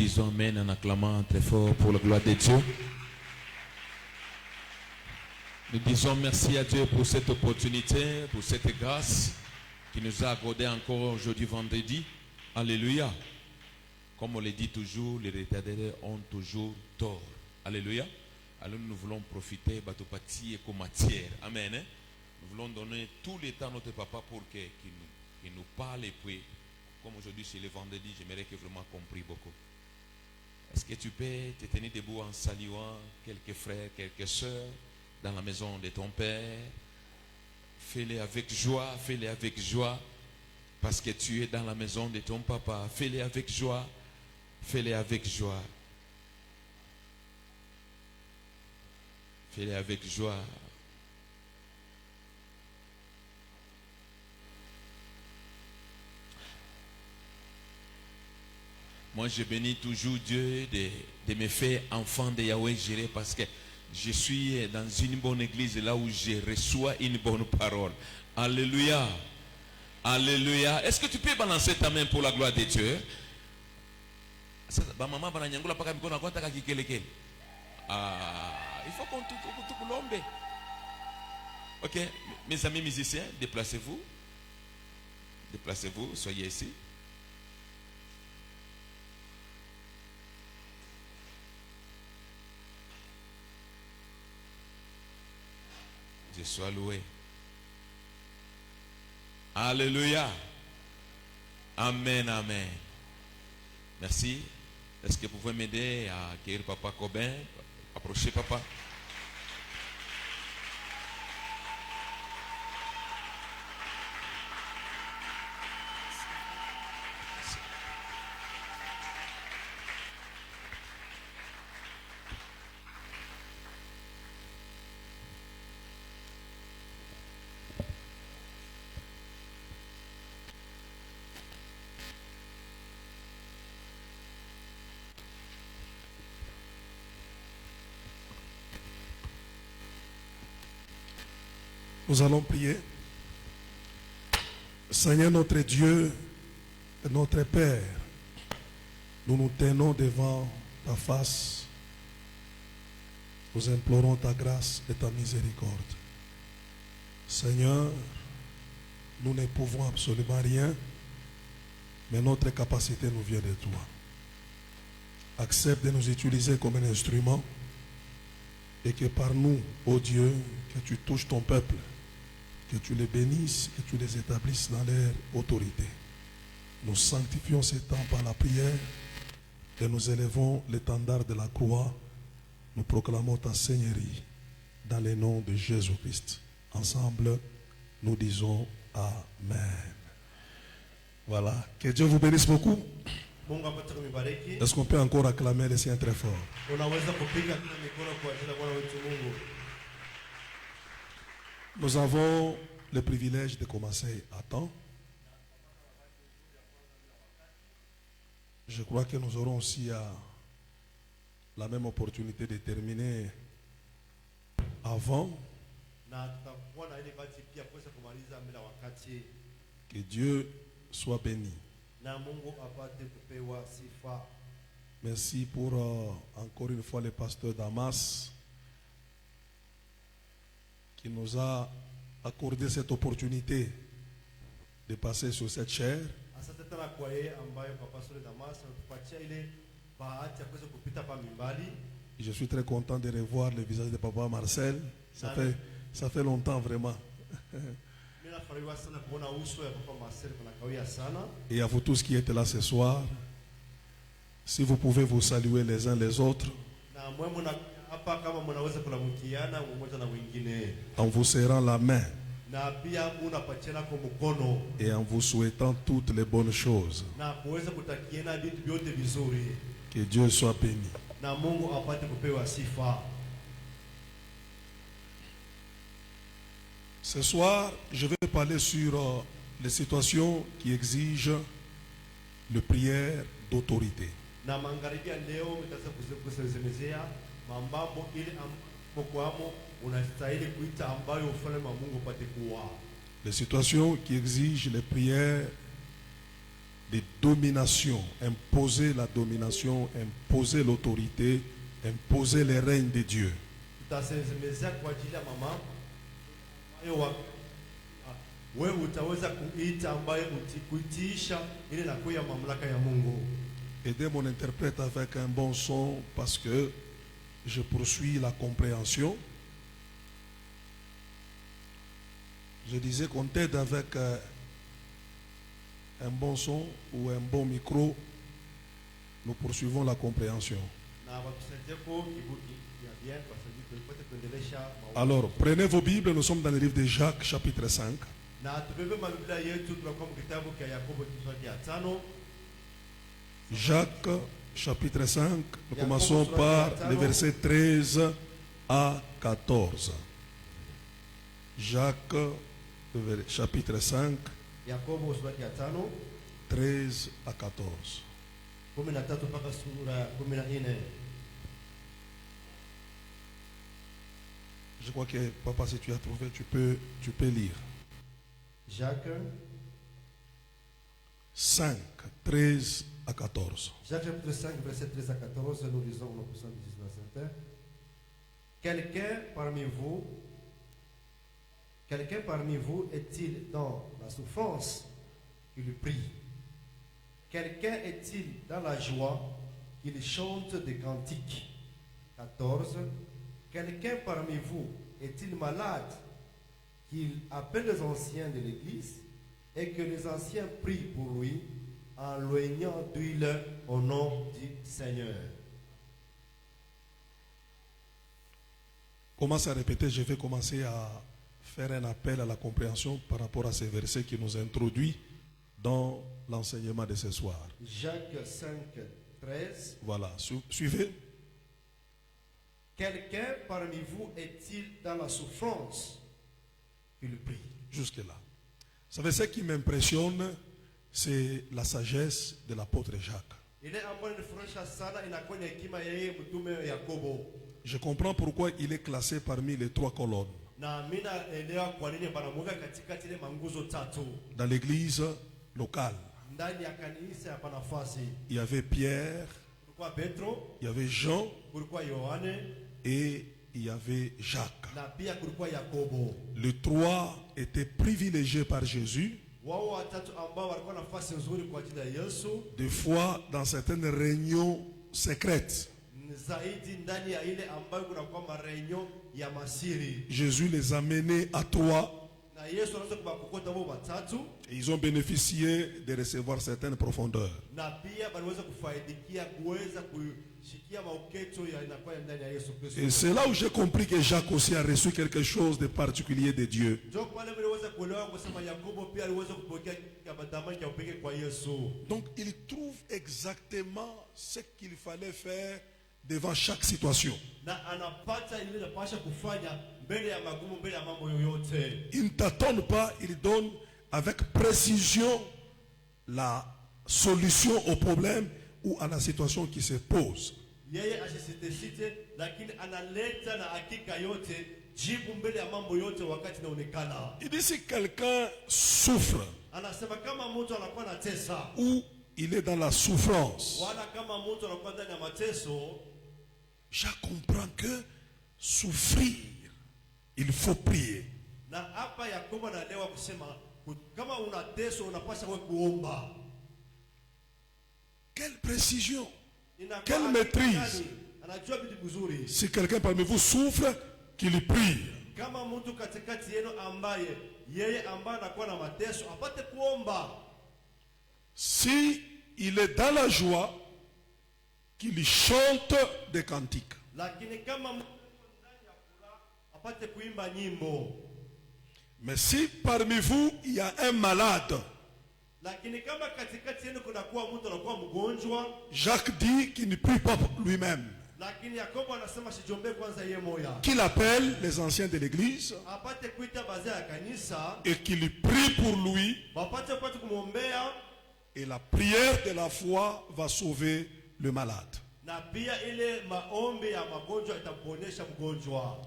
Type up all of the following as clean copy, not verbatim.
disons Amen en acclamant très fort pour la gloire de Dieu. Nous disons merci à Dieu pour cette opportunité, pour cette grâce qui nous a accordé encore aujourd'hui vendredi. Alléluia. Comme on le dit toujours, les retardataires ont toujours tort. Alléluia. Alors nous voulons profiter de partie et matière. Amen. Nous voulons donner tout le temps à notre papa pour qu'il nous parle. Et puis, comme aujourd'hui c'est le vendredi, j'aimerais que vraiment compris beaucoup. Est-ce que tu peux te tenir debout en saluant quelques frères, quelques sœurs dans la maison de ton père? Fais-le avec joie, fais-le avec joie. Parce que tu es dans la maison de ton papa. Fais-le avec joie, fais-le avec joie. Fais-le avec joie. Moi, je bénis toujours Dieu de me faire enfant de Yahweh Jireh parce que je suis dans une bonne église là où je reçois une bonne parole. Alléluia. Alléluia. Est-ce que tu peux balancer ta main pour la gloire de Dieu? Il faut qu'on tout l'ombe. Ok, mes amis musiciens, déplacez-vous. Déplacez-vous, soyez ici. Je sois loué. Alléluia. Amen, amen. Merci. Est-ce que vous pouvez m'aider à accueillir Papa Cobin? Approchez, papa. Nous allons prier. Seigneur notre Dieu et notre Père, nous nous tenons devant ta face. Nous implorons ta grâce et ta miséricorde. Seigneur, nous ne pouvons absolument rien, mais notre capacité nous vient de toi. Accepte de nous utiliser comme un instrument et que par nous, ô Dieu, que tu touches ton peuple, que tu les bénisses, que tu les établisses dans leur autorité. Nous sanctifions ces temps par la prière et nous élevons l'étendard de la croix. Nous proclamons ta Seigneurie dans le nom de Jésus-Christ. Ensemble, nous disons Amen. Voilà. Que Dieu vous bénisse beaucoup. Est-ce qu'on peut encore acclamer le Seigneur très fort? Nous avons le privilège de commencer à temps. Je crois que nous aurons aussi la même opportunité de terminer avant. Que Dieu soit béni. Merci pour encore une fois le pasteur Damas qui nous a accordé cette opportunité de passer sur cette chaire. Et je suis très content de revoir le visage de papa Marcel. Ça fait longtemps vraiment. Et à vous tous qui êtes là ce soir, si vous pouvez vous saluer les uns les autres, en vous serrant la main et en vous souhaitant toutes les bonnes choses. Que Dieu soit béni. Ce soir, je vais parler sur les situations qui exigent le prière d'autorité. Les situations qui exigent les prières de domination, imposer la domination, imposer l'autorité, imposer les règnes de Dieu. Tutasemezea kwa ajili ya mama wewe utaweza kuita ambaye kuitiisha ile na kuya mamlaka ya Mungu. Aidez mon interprète avec un bon son parce que je poursuis la compréhension. Je disais qu'on t'aide avec un bon son ou un bon micro. Nous poursuivons la compréhension. Alors, prenez vos Bibles, nous sommes dans le livre de Jacques, chapitre 5. Jacques, chapitre 5, nous commençons par les versets 13 à 14. Jacques, chapitre 5, 13 à 14. Je crois que, papa, si tu as trouvé, tu peux lire. Jacques 5, 13 à 14. Jacques chapitre 5, verset 13 à 14, nous lisons au nom puissant de Jésus Nazareth. Quelqu'un parmi vous est-il dans la souffrance qu'il prie? Quelqu'un est-il dans la joie qu'il chante des cantiques? 14. Quelqu'un parmi vous est-il malade qu'il appelle les anciens de l'Église et que les anciens prient pour lui en loignant d'huile au nom du Seigneur? Commence à répéter, je vais commencer à faire un appel à la compréhension par rapport à ces versets qui nous introduisent dans l'enseignement de ce soir. Jacques 5, 13. Voilà, suivez. Quelqu'un parmi vous est-il dans la souffrance qu'il prie? Jusque-là. Vous savez, ce qui m'impressionne, c'est la sagesse de l'apôtre Jacques. Je comprends pourquoi il est classé parmi les 3 colonnes. Dans l'église locale, il y avait Pierre, il y avait Jean et il y avait Jacques. Les 3 étaient privilégiés par Jésus. Des fois, dans certaines réunions secrètes, Jésus les a menés à 3. Et ils ont bénéficié de recevoir certaines profondeurs. Et c'est là où j'ai compris que Jacques aussi a reçu quelque chose de particulier de Dieu. Donc il trouve exactement ce qu'il fallait faire devant chaque situation. Il ne tâtonne pas, il donne avec précision la solution au problème ou à la situation qui se pose. Il dit si quelqu'un souffre ou il est dans la souffrance, Jacques comprend que souffrir, il faut prier. Quelle précision, quelle maîtrise. Si quelqu'un parmi vous souffre, qu'il prie. Si il est dans la joie, qu'il chante des cantiques. Mais si parmi vous il y a un malade, Jacques dit qu'il ne prie pas pour lui-même, qu'il appelle les anciens de l'église et qu'il prie pour lui, et la prière de la foi va sauver le malade.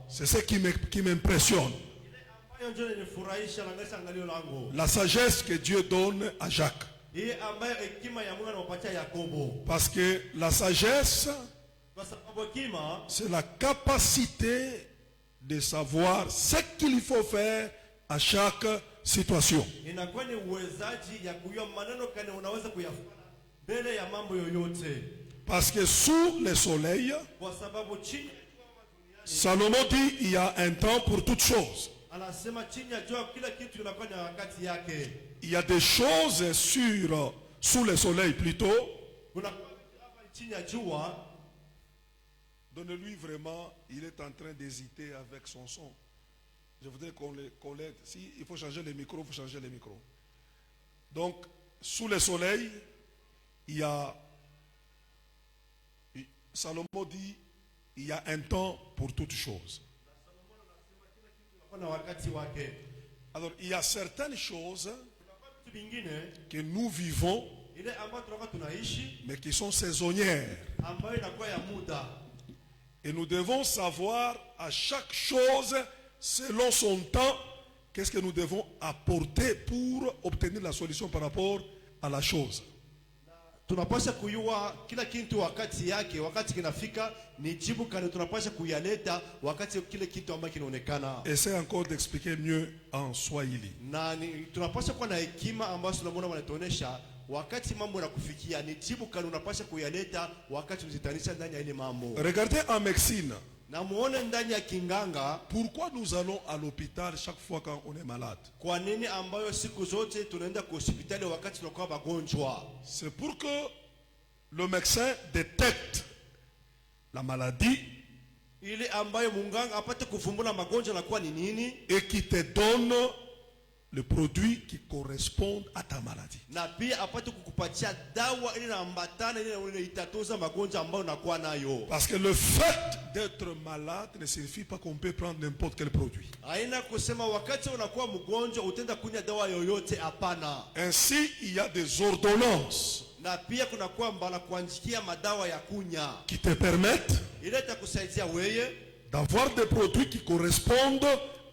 C'est ce qui m'impressionne. La sagesse que Dieu donne à Jacques. Yeye ambaye hekima ya Mungu anampatia Yakobo. Parce que la sagesse, Kwa sababu hekima c'est la capacité de savoir ce qu'il faut faire à chaque situation. inakuwa ni uwezaji ya kujua maneno gani unaweza kuyafanya mbele ya mambo yoyote. Parce que sous le soleil, Kwa sababu chini Salomon dit il y a un temps pour toutes choses. anasema chini ya jua kila kitu inakuwa na wakati yake. Il y a des choses sous le soleil plutôt. Kuna hapa chini ya jua. Donnez-lui vraiment, il est en train d'hésiter avec son son. Je voudrais qu'on l'aide. Si il faut changer le micro, il faut changer le micro. Donc, sous le soleil, il y a, Salomon dit, il y a un temps pour toutes choses. Kuna wakati wake. Alors, il y a certaines choses Vitu vingine que nous vivons, ile ambayo tunakuwa tunaishi mais qui sont saisonnières. ambayo inakuwa ya muda. Et nous devons savoir à chaque chose, selon son temps, qu'est-ce que nous devons apporter pour obtenir la solution par rapport à la chose. Tunapasha kujua kila kitu wakati yake, wakati kinafika ni jibu kani tunapasha kuyaleta wakati kile kitu ambacho kinaonekana. Essaye encore d'expliquer mieux en Swahili. Na tunapasha kuwa na hekima ambayo tunamuona wanatuonesha wakati mambo yanakufikia ni jibu kani unapasha kuyaleta wakati unazitanisha ndani ya ile mambo. Regardez en médecine. Na muone ndani ya kinganga, Pourquoi nous allons à l'hôpital chaque fois quand on est malade? kwa nini ambayo siku zote tunaenda kwa hospitali wakati tunakuwa wagonjwa? C'est pour que le médecin détecte la maladie Ile ambayo munganga apate kuvumbula magonjwa nakuwa ni nini, et qui te donne le produit qui correspond à ta maladie. na pia apate kukupatia dawa ile inaambatana ile itatoza magonjwa ambayo unakuwa nayo. Parce que le fait d'être malade ne signifie pas qu'on peut prendre n'importe quel produit. Haina kusema wakati unakuwa mgonjwa utenda kunywa dawa yoyote, hapana. Ainsi, il y a des ordonnances Na pia kuna kwamba na kuandikia madawa ya kunya qui te permettent ile itakusaidia wewe d'avoir des produits qui correspondent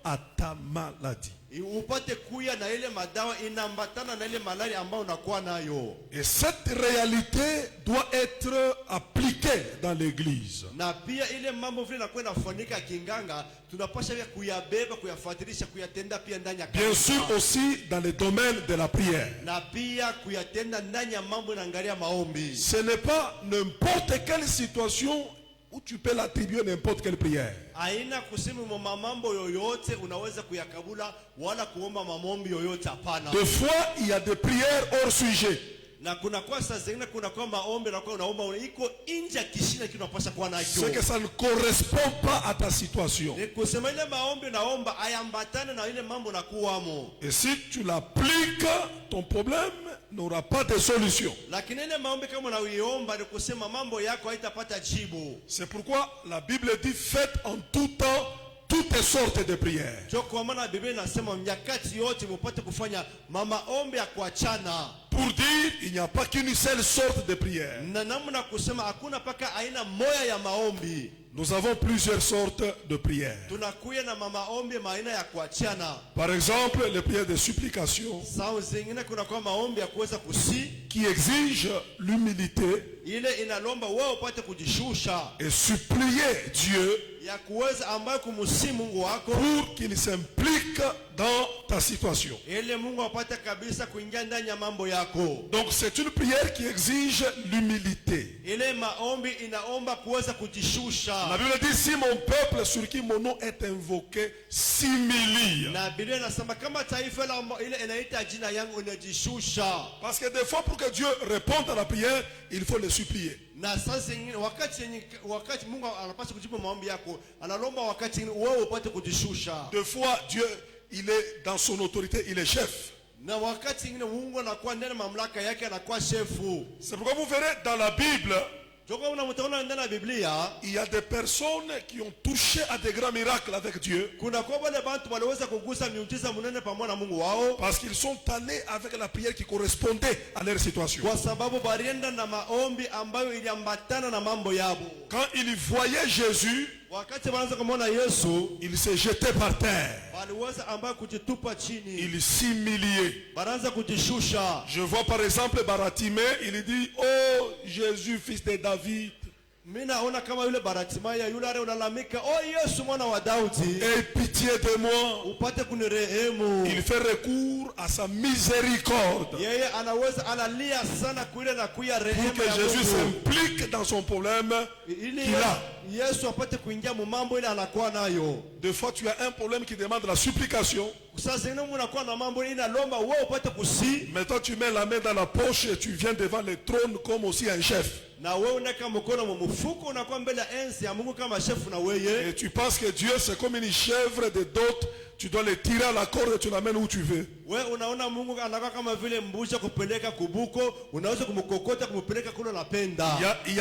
à ta maladie. upate kuya na ile madawa inaambatana na ile malaria ambayo unakuwa nayo. Et cette réalité doit être appliquée dans l'église. Na pia ile mambo vile inakuwa inafanyika kinganga, tunapaswa pia kuyabeba, kuyafuatilisha, kuyatenda pia ndani ya Bien kanisa. sûr aussi dans le domaine de la prière. Na pia kuyatenda ndani ya mambo inaangalia maombi. Ce n'est pas n'importe quelle situation où tu peux l'attribuer n'importe quelle prière. Haina kusema mambo yoyote unaweza kuyakabula wala kuomba mamombi yoyote, hapana. Des fois, il y a des prières hors sujet. Na kuna kwa saa zingine kuna kwa maombi na kwa unaomba iko nje ya kishina kile unapaswa kuwa nacho. C'est que ça ne correspond pas à ta situation. Ni kusema ile maombi naomba ayambatane na ile mambo na kuwamo. Et si tu l'appliques, ton problème n'aura pas de solution. Lakini ile maombi kama unaiomba ni kusema mambo yako haitapata jibu. C'est pourquoi la Bible dit faites en tout temps toutes sortes de prières. Ndio kwa maana Biblia inasema nyakati yote mpate kufanya maombi ya kuachana. Pour dire il n'y a pas qu'une seule sorte de prière. Na namna kusema hakuna paka aina moja ya maombi. Nous avons plusieurs sortes de prières. Tunakuya na maombi maina ya kuachana. Par exemple, les prières de supplication Saa zingine kuna kwa maombi ya kuweza kusi qui exigent l'humilité ile inalomba wewe upate kujishusha et supplier Dieu ya kuweza ambayo kumsi Mungu wako pour qu'il s'implique dans ta situation. ile Mungu apate kabisa kuingia ndani ya mambo yako. Donc c'est une prière qui exige l'humilité. Ile maombi inaomba kuweza kujishusha. La Bible dit si mon peuple sur qui mon nom est invoqué s'humilie. Na Biblia inasema kama taifa ile inaita jina yangu inajishusha. Parce que des fois pour que Dieu réponde à la prière, il faut le supplier. Na sasa zingine wakati Mungu anapaswa kujibu maombi yako, analomba wakati wewe upate kujishusha. Des fois Dieu il est dans son autorité, il est chef. Na wakati mwingine Mungu anakuwa ndani mamlaka yake, anakuwa shefu. C'est pourquoi vous verrez dans la Bible, il y a des personnes qui ont touché à des grands miracles avec Dieu. Parce qu'ils sont allés avec la prière qui correspondait à leur situation. Quand ils voyaient Jésus, wakati wanaanza kumwona Yesu, il se jetait par terre. waliweza ambaye kujitupa chini, Il s'humiliait. wanaanza kujishusha. Je vois par exemple Baratimée, il dit, oh Jésus, fils de David, Mimi naona kama yule Baratimaya yule ale unalamika, oh Yesu mwana wa Daudi, aie pitié de moi. upate kunirehemu. Il fait recours à sa miséricorde Yeye anaweza analia sana kuile na kuya pour rehema que ya Jésus Mungu, s'implique dans son problème ili qu'il a. Yesu apate kuingia mu mambo ile anakuwa nayo. Des fois, tu as un problème qui demande la supplication. Sasa zingine unakuwa na mambo ile inalomba wewe upate kusi, Maintenant, tu mets la main dans la poche et tu viens devant le trône comme aussi un chef. na wewe unaweka mkono mu mfuko, unakuwa mbele ya enzi ya Mungu kama shefu na wewe. Et tu penses que Dieu, c'est comme une chèvre de dot. Tu dois le tirer à la corde et tu l'amènes où tu veux. Wewe unaona Mungu anakuwa kama vile mbuzi kupeleka kubuko, unaweza kumkokota kumpeleka kule unapenda. Il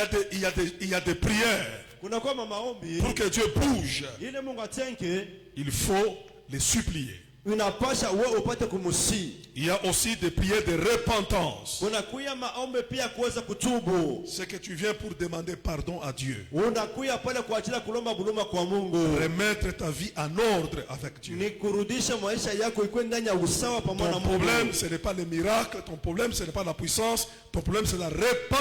y a des prières. Kuna kwa maombi Pour que Dieu bouge, ile Mungu atenke, il faut les supplier. unapasha wewe upate kumusi. Il y a aussi des prières de repentance. Unakuya maombi pia kuweza kutubu. C'est que tu viens pour demander pardon à Dieu. Unakuya pale kwa ajili ya kulomba buluma kwa Mungu. Remettre ta vie en ordre avec Dieu. Ni kurudisha maisha yako ikuwe ndani ya usawa pamoja na Ton Mungu. problème, ce n'est pas le miracle. Ton problème, ce n'est pas la puissance. Ton problème, c'est la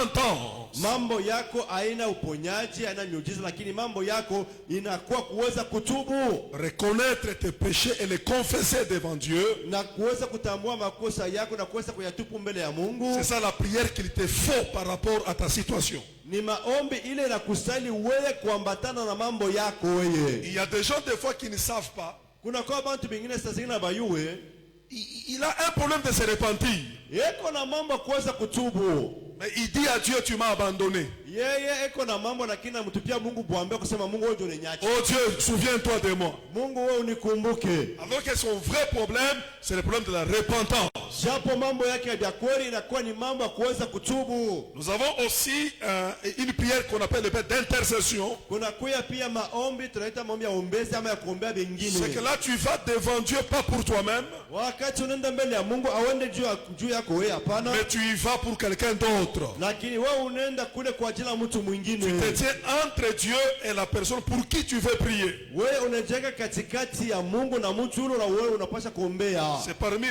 repentance. Mambo yako haina uponyaji, haina miujiza, lakini mambo yako inakuwa kuweza kutubu Reconnaître tes péchés et les confesser devant Dieu. na kuweza kutambua makosa yako na kuweza kuyatupu mbele ya Mungu. C'est ça la prière qu'il te faut par rapport à ta situation. Ni maombi ile inakustahili wewe kuambatana na mambo yako wewe. Il y a des gens des fois qui ne savent pas. Kuna kwa bantu bingine sasa zingine bayuwe, Il a un problème de se repentir. yeko na mambo ya kuweza kutubu. Mais il dit à Dieu, tu m'as abandonné. Yeye eko na mambo lakini namtupia Mungu bwambia kusema Mungu wewe ndio unaniacha. Oh Dieu, souviens-toi de moi. Mungu wewe unikumbuke. Alors que son vrai problème, c'est le problème de la repentance. Japo mambo yake ya kweli inakuwa ni mambo ya kuweza kutubu. Nous avons aussi une prière qu'on appelle le prière d'intercession. Kuna kuya pia maombi tunaita maombi ya ombezi ama ya kuombea C'est wengine. que là tu vas devant Dieu pas pour toi-même, Wakati unaenda mbele ya Mungu auende juu yako wewe, hapana. mais tu y vas pour quelqu'un d'autre. Lakini wewe unaenda kule kwa ajili ya mtu Tu te mwingine. tiens entre Dieu et la personne pour qui tu veux prier. Wewe unajenga katikati ya Mungu na mtu yule, na wewe unapaswa kuombea. C'est parmi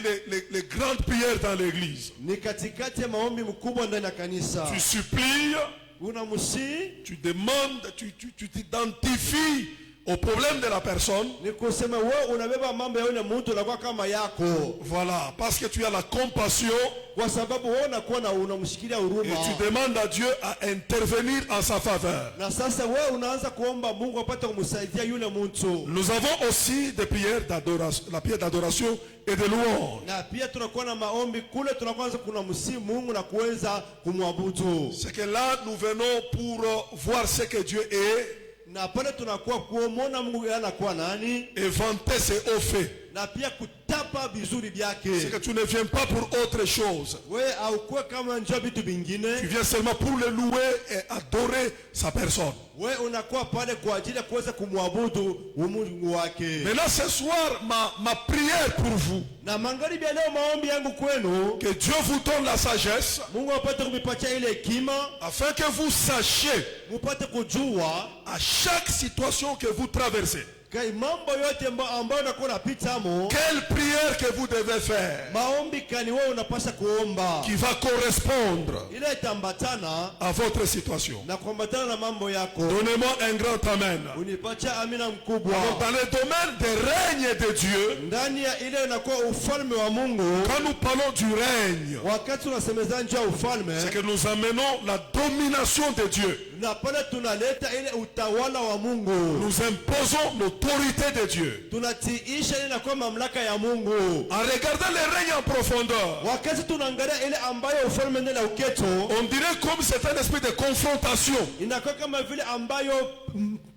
les grandes prières dans l'église. Ni katikati ya maombi mkubwa ndani ya kanisa. Tu supplies, Unamusi, tu demandes, tu t'identifies au problème de la personne. ni kusema wewe unabeba mambo ya yule mtu unakuwa kama yako. Voilà, parce que tu as la compassion Kwa sababu wewe unakuwa na unamshikilia et huruma. tu demandes à Dieu à intervenir en sa faveur. Na sasa wewe unaanza kuomba Mungu apate kumsaidia yule mtu. Nous avons aussi des prières d'adoration, la prière d'adoration et de louange. Na pia tunakuwa na maombi kule tunakuanza kuna msimu Mungu na kuweza kumwabudu. C'est que là, nous venons pour voir ce que Dieu est Na pale tunakuwa kuomona Mungu anakuwa nani, et vanter ses hauts faits. na pia kutapa vizuri C'est vyake. que tu ne viens pas pour autre chose. Wewe haukuwa kama njoo vitu Tu vingine. viens seulement pour le louer et adorer sa personne. Wewe unakuwa pale kwa ajili ya kuweza kumwabudu Mungu wake. Maintenant, ce soir, ma prière pour vous, Na magharibi ya leo maombi yangu kwenu, que Dieu vous donne la sagesse Mungu apate kumipatia ile hekima, afin que vous sachiez mupate kujua à chaque situation que vous traversez, kai mambo yote ambayo unakuwa unapita mo, quelle prière que vous devez faire maombi kani wewe unapaswa kuomba qui va correspondre ile itambatana à votre situation. na kuambatana na mambo yako. Donnez-moi un grand amen. Unipatia amina mkubwa. Donc, dans le domaine des règnes de Dieu, Ndani ya ile inakuwa ufalme wa Mungu. quand nous parlons du règne, Wakati tunasemeza njia ufalme, c'est que nous amenons la domination de Dieu. na pale tunaleta ile utawala wa Mungu. Nous imposons l'autorité de Dieu. Tunatiisha ile inakuwa mamlaka ya Mungu. En regardant les règnes en profondeur, Wakati tunaangalia ile ambayo ufalme ndani ya uketo, on dirait comme c'est un esprit de confrontation. inakuwa kama vile ambayo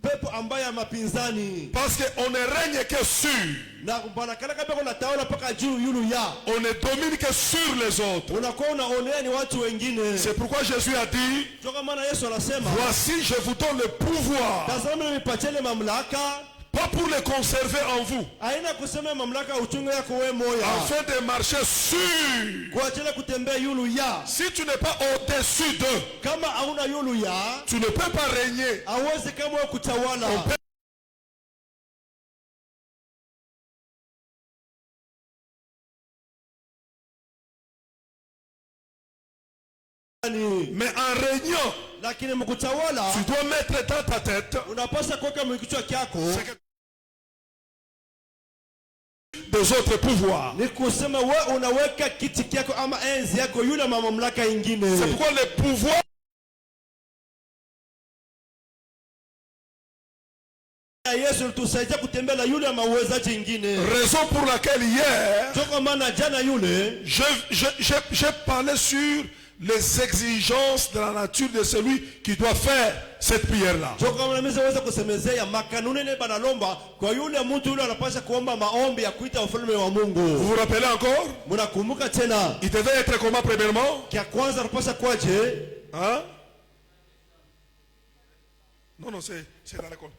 pepo ambayo ya mapinzani. Parce qu'on ne règne que sur. Na banakala kama unatawala paka juu yulu ya. On ne domine que sur les autres. Unakuwa unaonea ni watu wengine. C'est pourquoi Jésus a dit, Toka maana Yesu anasema, voici je vous donne le pouvoir, tazama nimepatia ile mamlaka, pas pour les conserver en vous, haina kusema mamlaka uchungu yako wewe moya, afin de marcher sur. kwa ajili ya kutembea yulu ya. Si tu n'es pas au-dessus d'eux, Kama hauna yulu ya, tu ne peux pas régner. hauwezi kama wewe kutawala. fulani. Mais en régnant, Lakini mkutawala tu dois mettre dans ta tête unapaswa kuweka mkichwa chako des autres pouvoirs. ni kusema wewe unaweka kiti chako ama enzi yako yule mamlaka ingine. C'est pourquoi les pouvoirs Yesu alitusaidia kutembea na yule mauwezaji ingine. raison pour laquelle hier Toka maana jana yule j'ai parlé sur les exigences de la nature de celui qui doit faire cette prière-là. toka maana mimi naweza kusemezea makanuni ile banalomba kwa yule mtu yule anapaswa kuomba maombi ya kuita ufalme wa Mungu. Vous vous rappelez encore? Mnakumbuka tena? Il devait être comment premièrement? Kia kwanza anapaswa kwaje? Hein? Non, c'est dans l'école.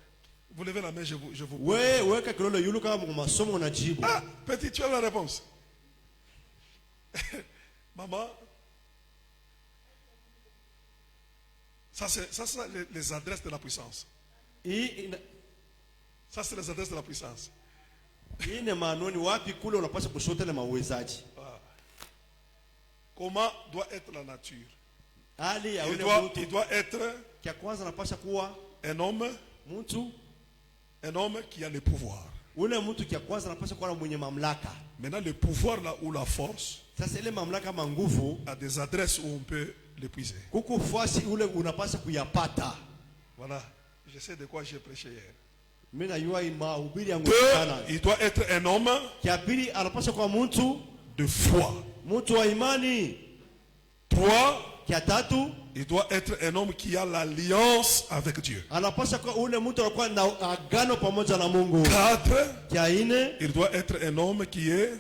Vous levez la main, je vous... Wewe weka kilole yule kama masomo unajibu. Ah, petit, tu as la réponse. Maman, ça c'est les adresses de la puissance. Ça c'est les adresses de la puissance. Hii ni manoni wapi kule unapaswa kushota na mauwezaji. Comment doit être la nature? Hali ya yule mtu. Il doit être Kia kwanza anapaswa kuwa un homme qui a le pouvoir. Ule mtu kia kwanza anapaswa kuwa mwenye mamlaka. Maintenant le pouvoir là ou la force, sasa ile mamlaka manguvu a des adresses où on peut l'épuiser. Kuko fasi ule unapaswa kuyapata. Voilà, je sais de quoi j'ai prêché hier. Mimi najua mahubiri yangu sana. Il doit être un homme kia pili anapaswa kuwa mtu de foi. Mtu wa imani. 3. Kia tatu, il doit être un homme qui a l'alliance avec Dieu. 4. Il doit être un homme qui est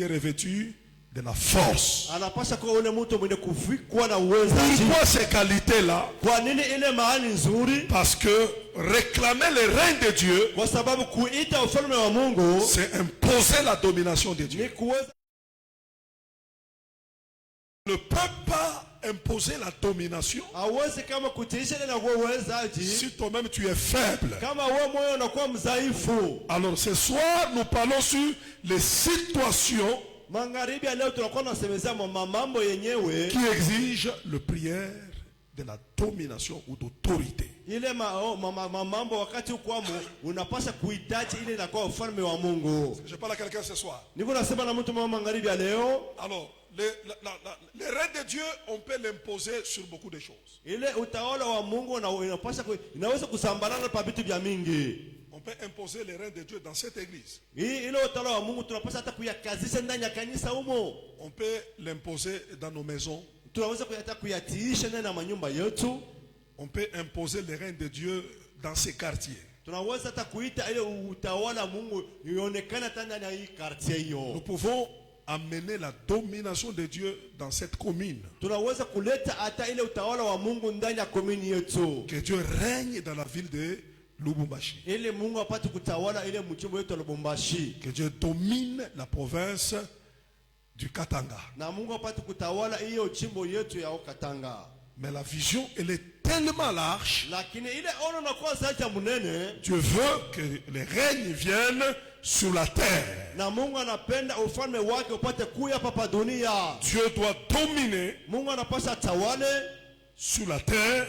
revêtu de la force. Pourquoi ces qualités-là? Parce que réclamer le règne de Dieu, c'est imposer la domination de Dieu. Ne peut pas imposer la domination si toi-même tu es faible. Alors ce soir nous parlons sur les situations qui exigent le prière de la domination ou d'autorité. Je parle à quelqu'un ce soir. Alors le règne de Dieu, on peut l'imposer sur beaucoup de choses. On peut imposer le règne de Dieu dans cette église. On peut l'imposer dans nos maisons. On peut imposer le règne de Dieu dans ces quartiers. Nous pouvons amener la domination de Dieu dans cette commune. Que Dieu règne dans la ville de Lubumbashi. Que Dieu domine la province du Katanga. Mais la vision, elle est tellement large. Dieu veut que les règnes viennent sur la terre. Dieu doit dominer sur la terre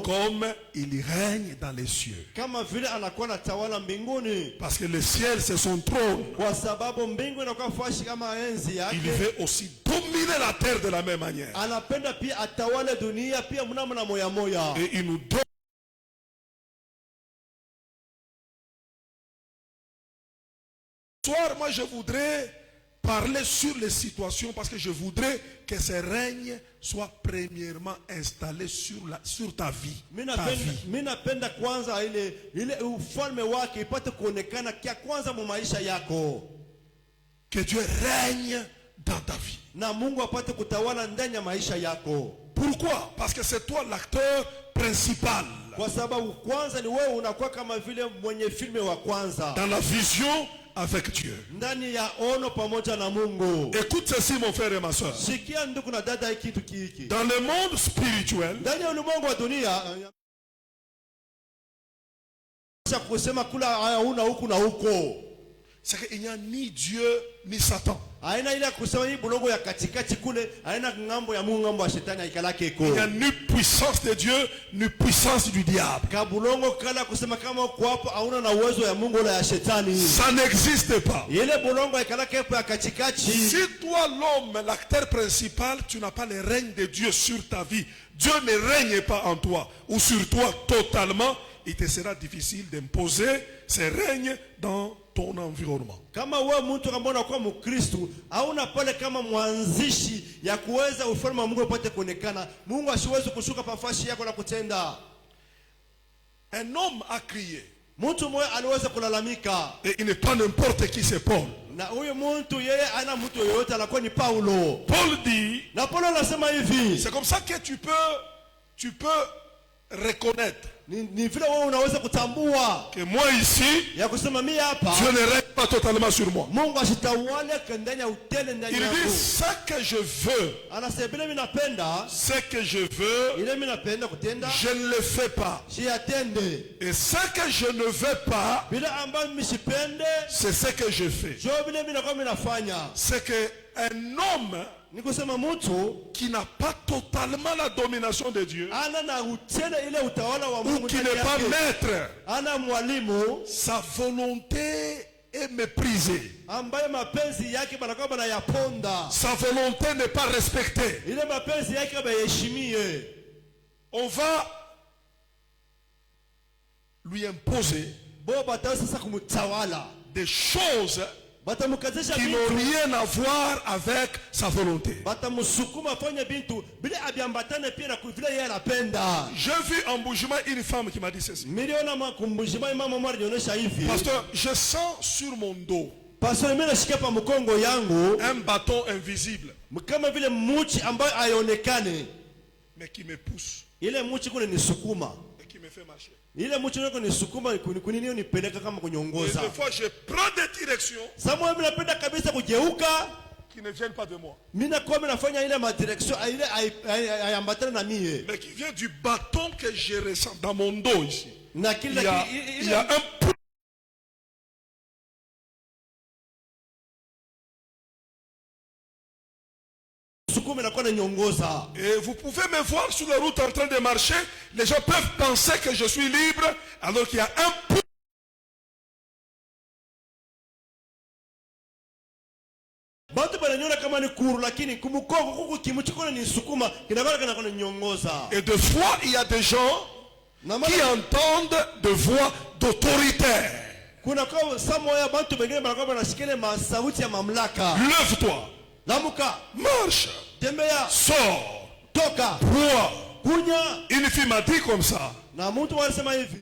comme il règne dans les cieux. Parce que le ciel c'est son trône. Il veut aussi dominer la terre de la même manière. Et il nous donne ce soir, moi je voudrais parler sur les situations parce que je voudrais que ces règnes soient premièrement installés sur ta vie. Que Dieu règne dans ta vie. Pourquoi? Parce que c'est toi l'acteur principal. Dans la vision avec Dieu. Écoute ceci mon frère et ma soeur. Dans le monde spirituel, c'est qu'il n'y a ni Dieu ni Satan. Haina ile kusema hii bulongo ya katikati kule, haina ngambo ya Mungu ngambo ya shetani haikalake iko. Il n'y a ni puissance de Dieu ni puissance du diable. Ka bulongo kala kusema kama uko hapo hauna na uwezo ya Mungu wala ya shetani. Ça n'existe pas. Ile bulongo haikalake hapo ya katikati. Si toi l'homme, l'acteur principal, tu n'as pas le règne de Dieu sur ta vie, Dieu ne règne pas en toi ou sur toi totalement, il te sera difficile d'imposer ses règnes dans ton environnement. Kama wewe mtu kama unakuwa Mkristo, hauna pale kama mwanzishi ya kuweza ufalme wa Mungu upate kuonekana. Mungu asiwezi kushuka pafashi yako na kutenda. Un homme a crié. Mtu mmoja aliweza kulalamika. Et il n'est pas n'importe qui, c'est Paul. Na huyo mtu yeye ana mtu yoyote anakuwa ni Paulo. Paul dit, Na Paulo anasema hivi. c'est comme ça que tu peux reconnaître Ni vile wewe unaweza kutambua que moi ici, ya kusema mimi hapa Dieu ne règne pas totalement sur moi. Mungu asitawale ndani ya utele ndani Il yangu. dit, ce que je veux, Anasema bila mimi napenda, ce que je veux, ile mimi napenda kutenda, je ne le fais pas. si atende. Et ce que je ne veux pas, Bila ambayo mimi sipende, c'est ce que je fais. jo bila mimi nakuwa nafanya. C'est qu'un homme Ni kusema mtu qui n'a pas totalement la domination de Dieu, ana na utele ile utawala wa ou Mungu qui ndani n'est pas yake. maître, Ana mwalimu sa volonté est méprisée. ambaye mapenzi yake banakuwa banayaponda. Sa volonté n'est pas respectée. Ile mapenzi yake bayaheshimie. On va lui imposer Bo batao sasa kumtawala. des choses Batamukazisha qui vitu. n'ont rien à voir avec sa volonté. Batamsukuma afanye bintu bila abiambatane pia na vile yeye anapenda. J'ai vu en Bougima une femme qui m'a dit ceci. Miliona makumbujima mama mmoja alionyesha hivi. Pasteur, je sens sur mon dos Pastor mimi nashika pa mkongo yangu un bâton invisible, kama vile muchi ambayo haionekane. mais qui me pousse Ile muchi kule ni sukuma. et qui me fait marcher. Ile muchi nako ni sukuma kunini unipeleka kama Et kunyongoza. des fois, je prends des directions Samuel mimi napenda kabisa kugeuka. qui ne viennent pas de moi, Mimi nakuwa nafanya ile madirection ile ayambatana na mie. mais qui viennent du bâton que je ressens dans mon dos ici. Na Il kila y a un pouls. sukuma inakuwa inanyongoza. Et vous pouvez me voir sur la route en train de marcher. Les gens peuvent penser que je suis libre, alors qu'il y a un pouls. Bantu bananyona kama ni kuru lakini kumukongo kuku kimuchikona ni sukuma kinabara kana kuna nyongoza. Et des fois, il y a des gens qui entendent des voix d'autoritaire. Kuna kwa samoya bantu bengine banakuwa banashikile masauti ya mamlaka. Lève-toi, Lamuka, marche, tembea, sors, toka, bois. kunya. Une fille m'a dit comme ça. Na mtu wanasema hivi.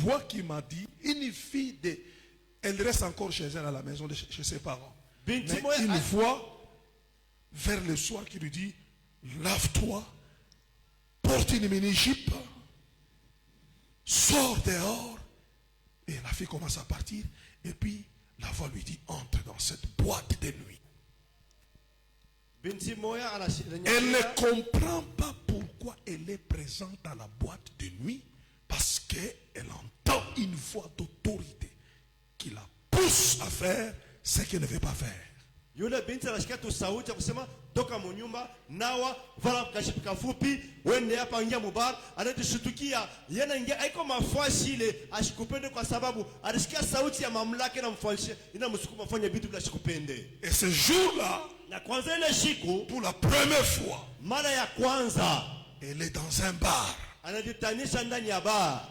Voix qui m'a dit, une fille de... Elle reste encore chez elle à la maison, chez ses parents. Mais une voix vers le soir qui lui dit, lave-toi, porte une mini-jupe, sors dehors. Et la fille commence à partir. Et puis, la voix lui dit, entre dans cette boîte de nuit. Elle ne comprend pas pourquoi elle est présente à la boîte de nuit. Parce qu'elle entend une voix d'autorité qui la pousse à faire ce qu'elle ne veut pas faire. Yule binti anashika tu sauti ya kusema toka munyumba nawa vala kashipi kafupi wende hapa ingia mubar anatishutukia yena ingia haiko mafasi ile ashikupende kwa sababu alisikia sauti ya mamlaka na mfalme inamsukuma fanya vitu bila shikupende. Et ce jour-là, Na kwanza ile siku pour la première fois, mara ya kwanza elle est dans un bar anajitanisha ndani ya bar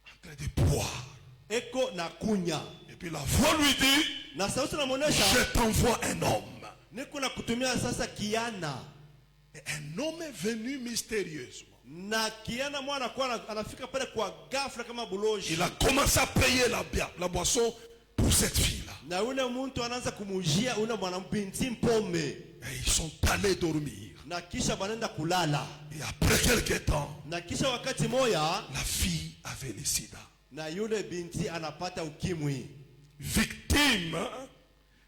en train de boire. eko na kunya Et puis la voix lui dit, na sauti inamuonesha je t'envoie un homme. niko na kutumia sasa kiana. Et un homme est venu mystérieusement. Na kiana mwana kwa anafika pale kwa ghafla kama buloji. Il a commencé à payer la boisson pour cette fille-là. Na ule muntu anaanza kumujia ule mwanambinti mpombe. Et ils sont allés dormir. Na kisha banenda kulala. Et après quelques temps, Na kisha wakati moya la fille avait le sida. na yule binti anapata ukimwi. Victime,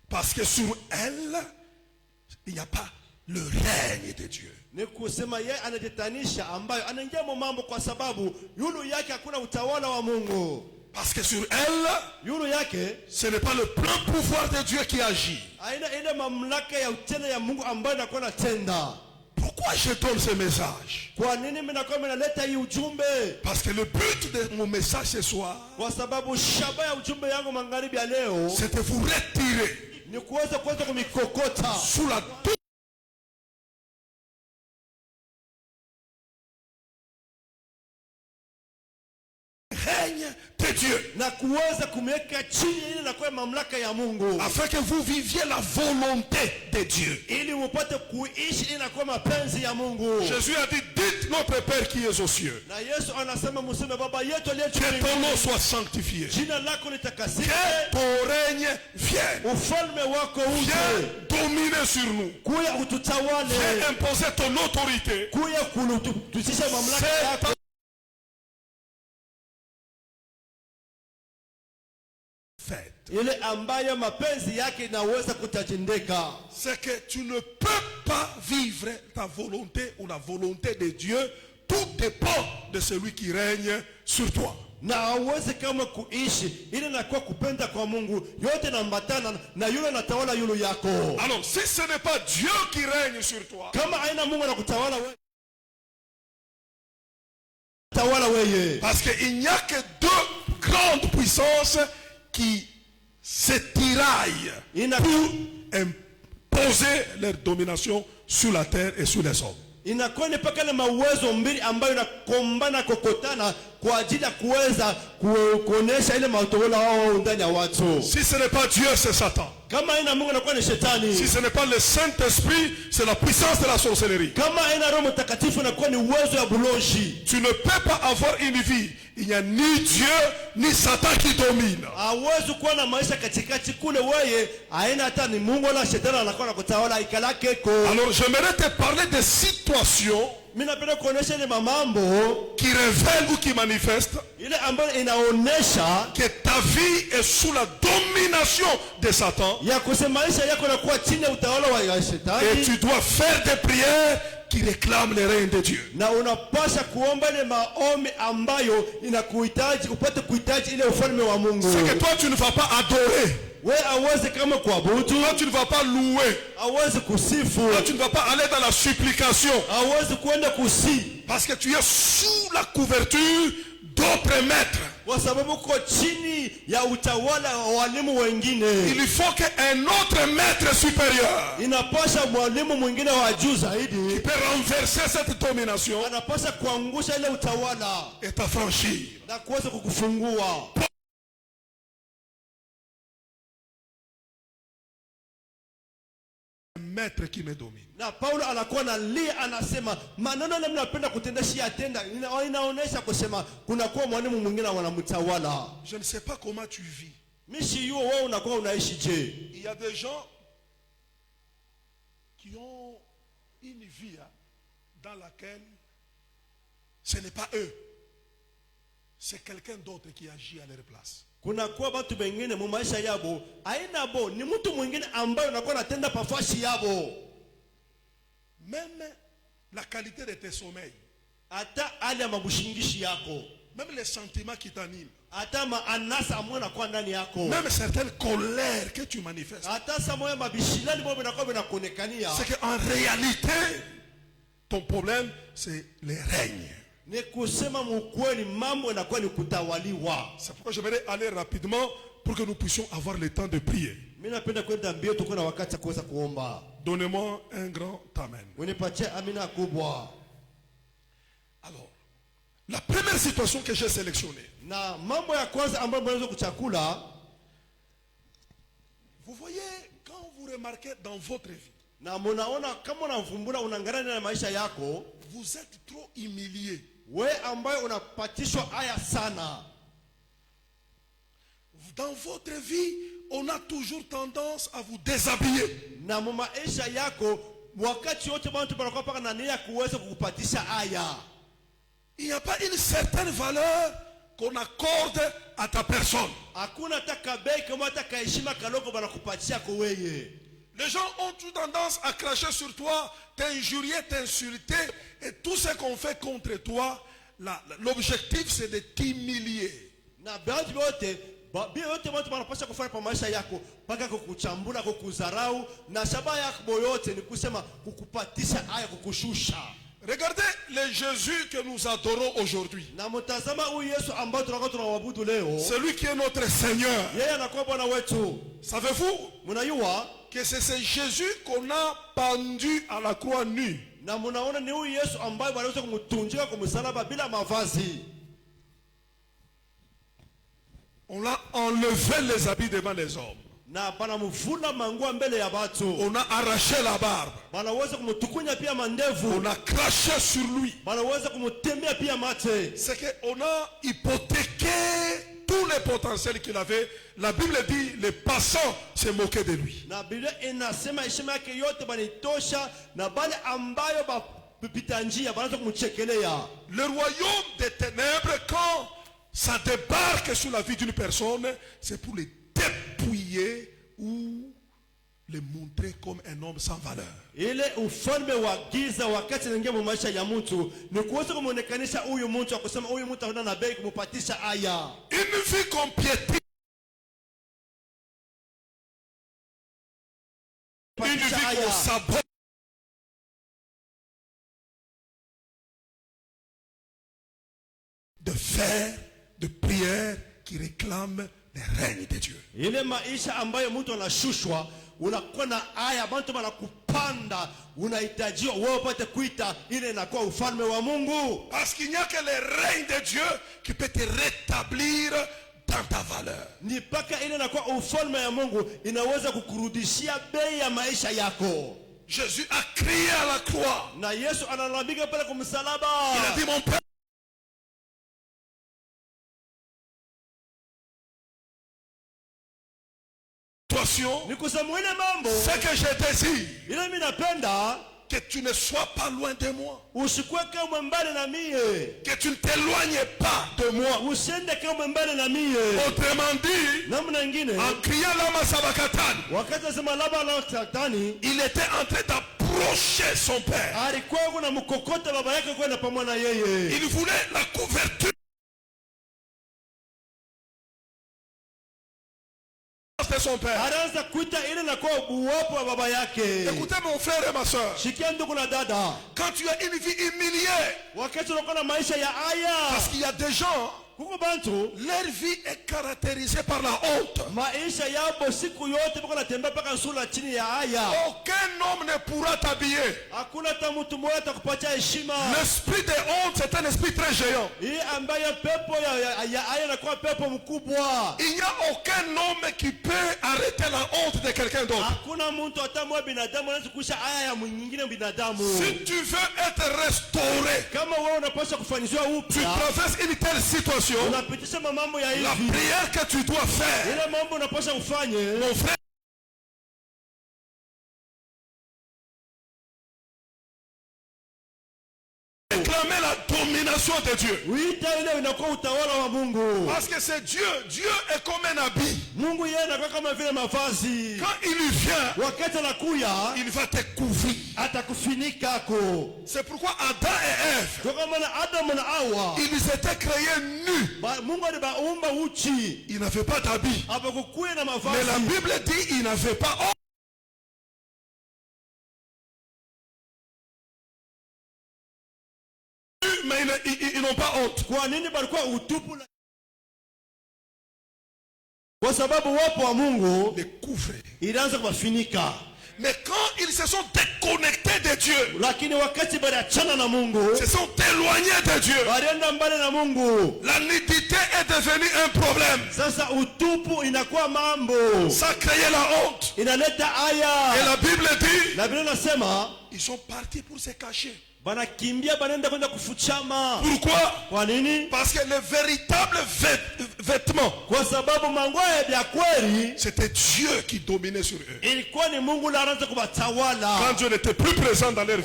parce que sur elle, il n'y a pas le règne de Dieu. Ni kusema yeye anajitanisha ambayo anaingia mambo kwa sababu yulu yake hakuna utawala wa Mungu. Parce que sur elle, yulu yake ce n'est pas le plein pouvoir de Dieu qui agit. haina ile mamlaka ya utenda ya Mungu ambayo inakuwa natenda. Pourquoi je donne ce message? Kwa nini mimi nakuwa ninaleta hii ujumbe? Parce que le but de mon message ce soir, Kwa sababu shaba ya ujumbe yangu magharibi ya leo c'est de vous retirer ni kuweza kumikokota sous la double règne de Dieu, na kuweza kumweka chini ili na kwa mamlaka ya Mungu, afin que vous viviez la volonté de Dieu. ili mpate kuishi ili na kwa mapenzi ya Mungu. Jésus a dit, dites notre Père qui est aux cieux, Na Yesu anasema mseme Baba yetu aliye juu que ton mbinguni, nom soit sanctifié, jina lako litakasike, que ton règne vienne, ufalme wako uje, viens dominer sur nous, kuya ututawale, viens imposer ton autorité. kuya kututisha mamlaka C'est yako, fait. ile ambayo mapenzi yake inaweza kutatendeka. C'est que tu ne peux pas vivre ta volonté ou la volonté de Dieu. Tout dépend de celui qui règne sur toi. Na hauwezi kama kuishi ili nakuwa kupenda kwa Mungu yote nambatana na yule anatawala yulu yako. Alors, si ce n'est pas Dieu qui règne sur toi, Kama aina Mungu anakutawala wewe, tawala wewe, parce qu'il n'y a que deux grandes puissances qui se tiraillent pour imposer leur domination sur la terre et sur les hommes. inakuwa ni paka na mawezo mbili ambayo inakombana kokotana kwa ajili ya kuweza kuonesha ile matawala wao ndani ya watu. Si ce n'est pas Dieu, c'est Satan. Kama aina Mungu anakuwa ni shetani. Si ce n'est pas le Saint-Esprit, c'est la puissance de la sorcellerie. Kama aina Roho Mtakatifu inakuwa ni uwezo wa buloji. Tu ne peux pas avoir une vie. Il n'y a ni Dieu ni Satan qui domine. Hawezi kuwa na maisha katikati kule wewe aina hata ni Mungu wala shetani anakuwa anakutawala ikalake ko. Alors j'aimerais te parler des situations Mimi napenda kuonesha ile mambo qui révèlent ou qui manifestent ile ambayo inaonesha que ta vie est sous la domination de Satan ya kusema maisha yako yanakuwa chini ya utawala wa shetani. et tu dois faire des prières qui réclament le règne de Dieu. Na unapasha kuomba ile maombi ambayo inakuhitaji upate kuhitaji ile ufalme wa Mungu. C'est que toi tu ne vas pas adorer. Wewe hauwezi kama kuabudu, Toi tu ne vas pas louer. hauwezi kusifu, Toi tu ne vas pas aller dans la supplication. hauwezi kwenda kusi, Parce que tu es sous la couverture d'autres maîtres. kwa sababu uko chini ya utawala wa walimu wengine. Il faut qu'un autre maître supérieur Inapasha mwalimu mwingine wa juu qui zaidi peut renverser cette domination anapasha kuangusha ile utawala et t'affranchir. na kuweza kukufungua. Un maître qui me domine. Na Paulo anakuwa na lia, anasema maneno yale mnapenda kutendeshia atenda, inaonesha kusema kuna kuwa mwalimu mwingine wanamtawala. Je ne sais pas comment tu vis. Mishi yuo wewe unakuwa unaishi je? Il y a des gens qui ont une vie dans laquelle ce n'est pas eux. C'est quelqu'un d'autre qui agit à leur place. Kuna kuwa watu wengine mu maisha yabo aina bo ni mtu mwingine ambaye unakuwa unatenda pafashi yabo. Même la qualité de tes sommeils, Hata hali ya mabushingishi yako, même les sentiments qui t'animent, hata maanasa ambayo inakuwa ndani yako, même certaines colères que tu manifestes. hata samoya mabishilani mambo inakuwa vinakuonekania. C'est qu'en réalité, ton problème, c'est les règnes. Ni kusema mkweli mambo inakuwa ni kutawaliwa. C'est pourquoi j'aimerais aller rapidement pour que nous puissions avoir le temps de prier. Mimi napenda kwenda mbio tuko na wakati kuweza kuomba. Donnez-moi un grand amen. Unipatie amina kubwa. Alors, la première situation que j'ai sélectionnée. Na mambo ya kwanza ambayo mnaweza kuchakula, Vous voyez, quand vous remarquez dans votre vie, na mnaona kama unavumbura unaangalia na maisha yako, vous êtes trop humilié. we ambayo unapatishwa haya sana. Dans votre vie, on a toujours tendance à vous déshabiller. Na maisha yako wakati wote watu wanakuwa paka na nia kuweza kukupatisha haya. Il n'y a pas une certaine valeur qu'on accorde à ta personne. Hakuna hata kabei kama hata kaheshima kaloko banakupatia kwa wewe. Les gens ont toujours tendance à cracher sur toi, t'injurier, t'insulter. Et tout ce qu'on fait contre toi, l'objectif c'est de t'humilier. na baadhi yote watu wanapaswa kufanya kwa maisha yako mpaka kukuchambula, kukudharau, na shabaha yako yote ni kusema kukupatisha haya, kukushusha. Regardez le Jésus que nous adorons aujourd'hui. Na mtazama huyu Yesu ambaye tunamwabudu leo. Celui qui est notre Seigneur. Yeye anakuwa Bwana wetu. Savez-vous que c'est ce Jésus qu'on a pendu à la croix nue. Na mnaona ni huyu Yesu ambaye waliweza kumtunjika kwa msalaba bila mavazi. On l'a enlevé les habits devant les hommes. Na banamvula manguo mbele ya watu. On a arraché la barbe. Banaweza kumtukunya pia mandevu. On a craché sur lui. Banaweza kumtemea pia mate. C'est que on a hypothéqué tous les potentiels qu'il avait. La Bible dit les passants se moquaient de lui. Na Biblia inasema heshima yake yote banitosha, na bale ambayo bapita njia banaanza kumchekelea. Le royaume des ténèbres, quand ça débarque sur la vie d'une personne, c'est pour les dépouiller ou les montrer comme un homme sans valeur. Ile ufalme wa giza wakati anaingia mu maisha ya mtu ni kuweza kumuonekanisha huyu mtu, akusema huyu mtu hana na bei, kumupatisha haya. Une vie qu'on piétine. Une vie qu'on sabote. De faire de prières qui réclament le règne de Dieu. Ile maisha ambayo mtu anashushwa, unakuwa na haya bantu banakupanda, unahitajiwa wewe upate kuita, ile inakuwa ufalme wa Mungu. Parce qu'il n'y a que le règne de Dieu qui peut te rétablir dans ta valeur. Ni paka ile inakuwa ufalme ya Mungu inaweza kukurudishia bei ya maisha yako. Jésus a crié à la croix. Na Yesu analalamika pale kwa msalaba. Il a dit mon Père, ce que je désire, que tu ne sois pas loin de moi, que tu ne t'éloignes pas de moi. Autrement dit, en criant Lama Sabakatani, il était en train d'approcher son père. Il voulait la couverture de son père. Écoutez mon frère et ma soeur, quand tu as une vie humiliée, parce qu'il y a des gens, leur vie est caractérisée par la honte. Aucun homme ne pourra t'habiller. L'esprit de honte, c'est un esprit très géant. Il n'y a aucun homme qui peut arrêter la honte de quelqu'un d'autre. Si tu veux être restauré, tu traverses une telle situation. La prière que tu dois faire, mon frère, réclamer la domination de Dieu. Parce que c'est Dieu. Dieu est comme un habit. Quand il vient, il va te couvrir. C'est pourquoi Adam et Ève, ils étaient créés nus. Ils n'avaient pas d'habit. Mais la Bible dit qu'ils n'avaient pas honte. Mais ils n'ont pas honte. Les couvrir. Mais quand ils se sont déconnectés de Dieu, se sont éloignés de Dieu, la nudité est devenue un problème. Ça a créé la honte. Et la Bible dit, ils sont partis pour se cacher. Pourquoi? Parce que le véritable vêtement, c'était Dieu qui dominait sur eux. Quand Dieu n'était plus présent dans leur vie,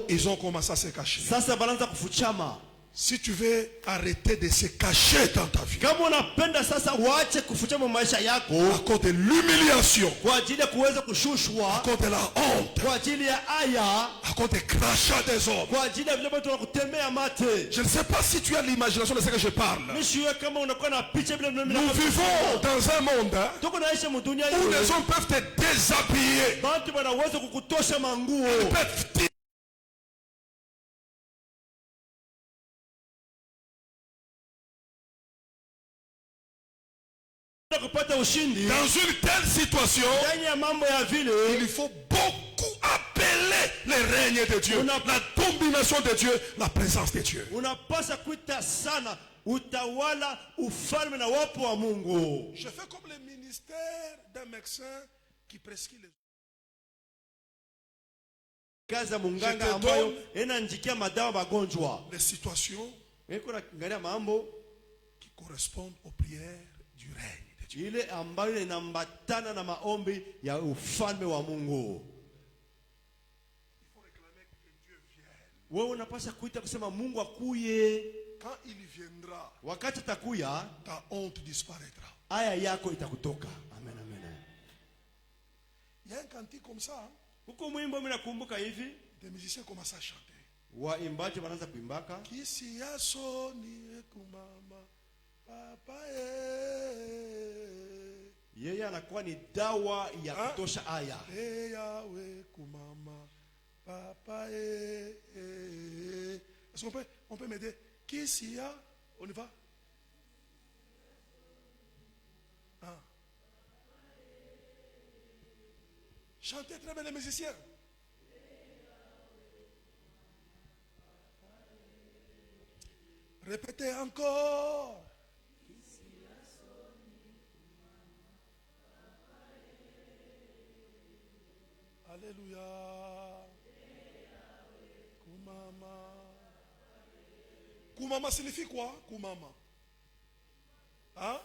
ils ont commencé à se cacher. Si tu veux arrêter de se cacher dans ta vie, sasa waache kufuchama maisha yako à cause de l'humiliation, kwa ajili ya kuweza à kushushwa, cause de la honte, kwa ajili ya aya, à cause des crachats des hommes. kwa ajili ya vile watu wanakutemea mate. Je ne sais pas si tu as l'imagination de ce que je parle. Nishiwe kama unakuwa na picha vile mimi Nous vivons dans un monde tuko naishi mdunia où les hii. hommes peuvent te déshabiller, Bantu wanaweza kukutosha manguo. peuvent te kupata ushindi dans une telle situation. ndani ya mambo ya vile. Il faut beaucoup appeler le règne de Dieu, la domination de Dieu, la présence de Dieu. Unapasa kuita sana utawala, ufalme na wapo wa Mungu. Je fais comme le ministère d'un médecin qui prescrit les... Kazi ya munganga ambayo inanjikia madawa magonjwa. les situations Eko na ngania mambo qui correspondent aux prières du règne de Dieu. ile ambayo inambatana na maombi ya ufalme wa Mungu. Il faut réclamer que Dieu vienne. Wewe unapaswa kuita kusema Mungu akuye. Quand il viendra, Wakati atakuya, ta honte disparaîtra. aya yako itakutoka. Amen, amen. Il y a un cantique comme ça, hein? Huko mwimbo mimi nakumbuka hivi, Des musiciens commencent à chanter. waimbaji wanaanza kuimbaka. Kisi ya soni kumama papa Yeye anakuwa ni dawa ya kutosha aya. Yawe kumama papa Est-ce qu'on peut m'aider? Kisi ya, on y va? Ah. Chantez très bien les musiciens. Répétez encore. Alléluia. Kumama. Kumama signifie quoi? Kumama. Hein?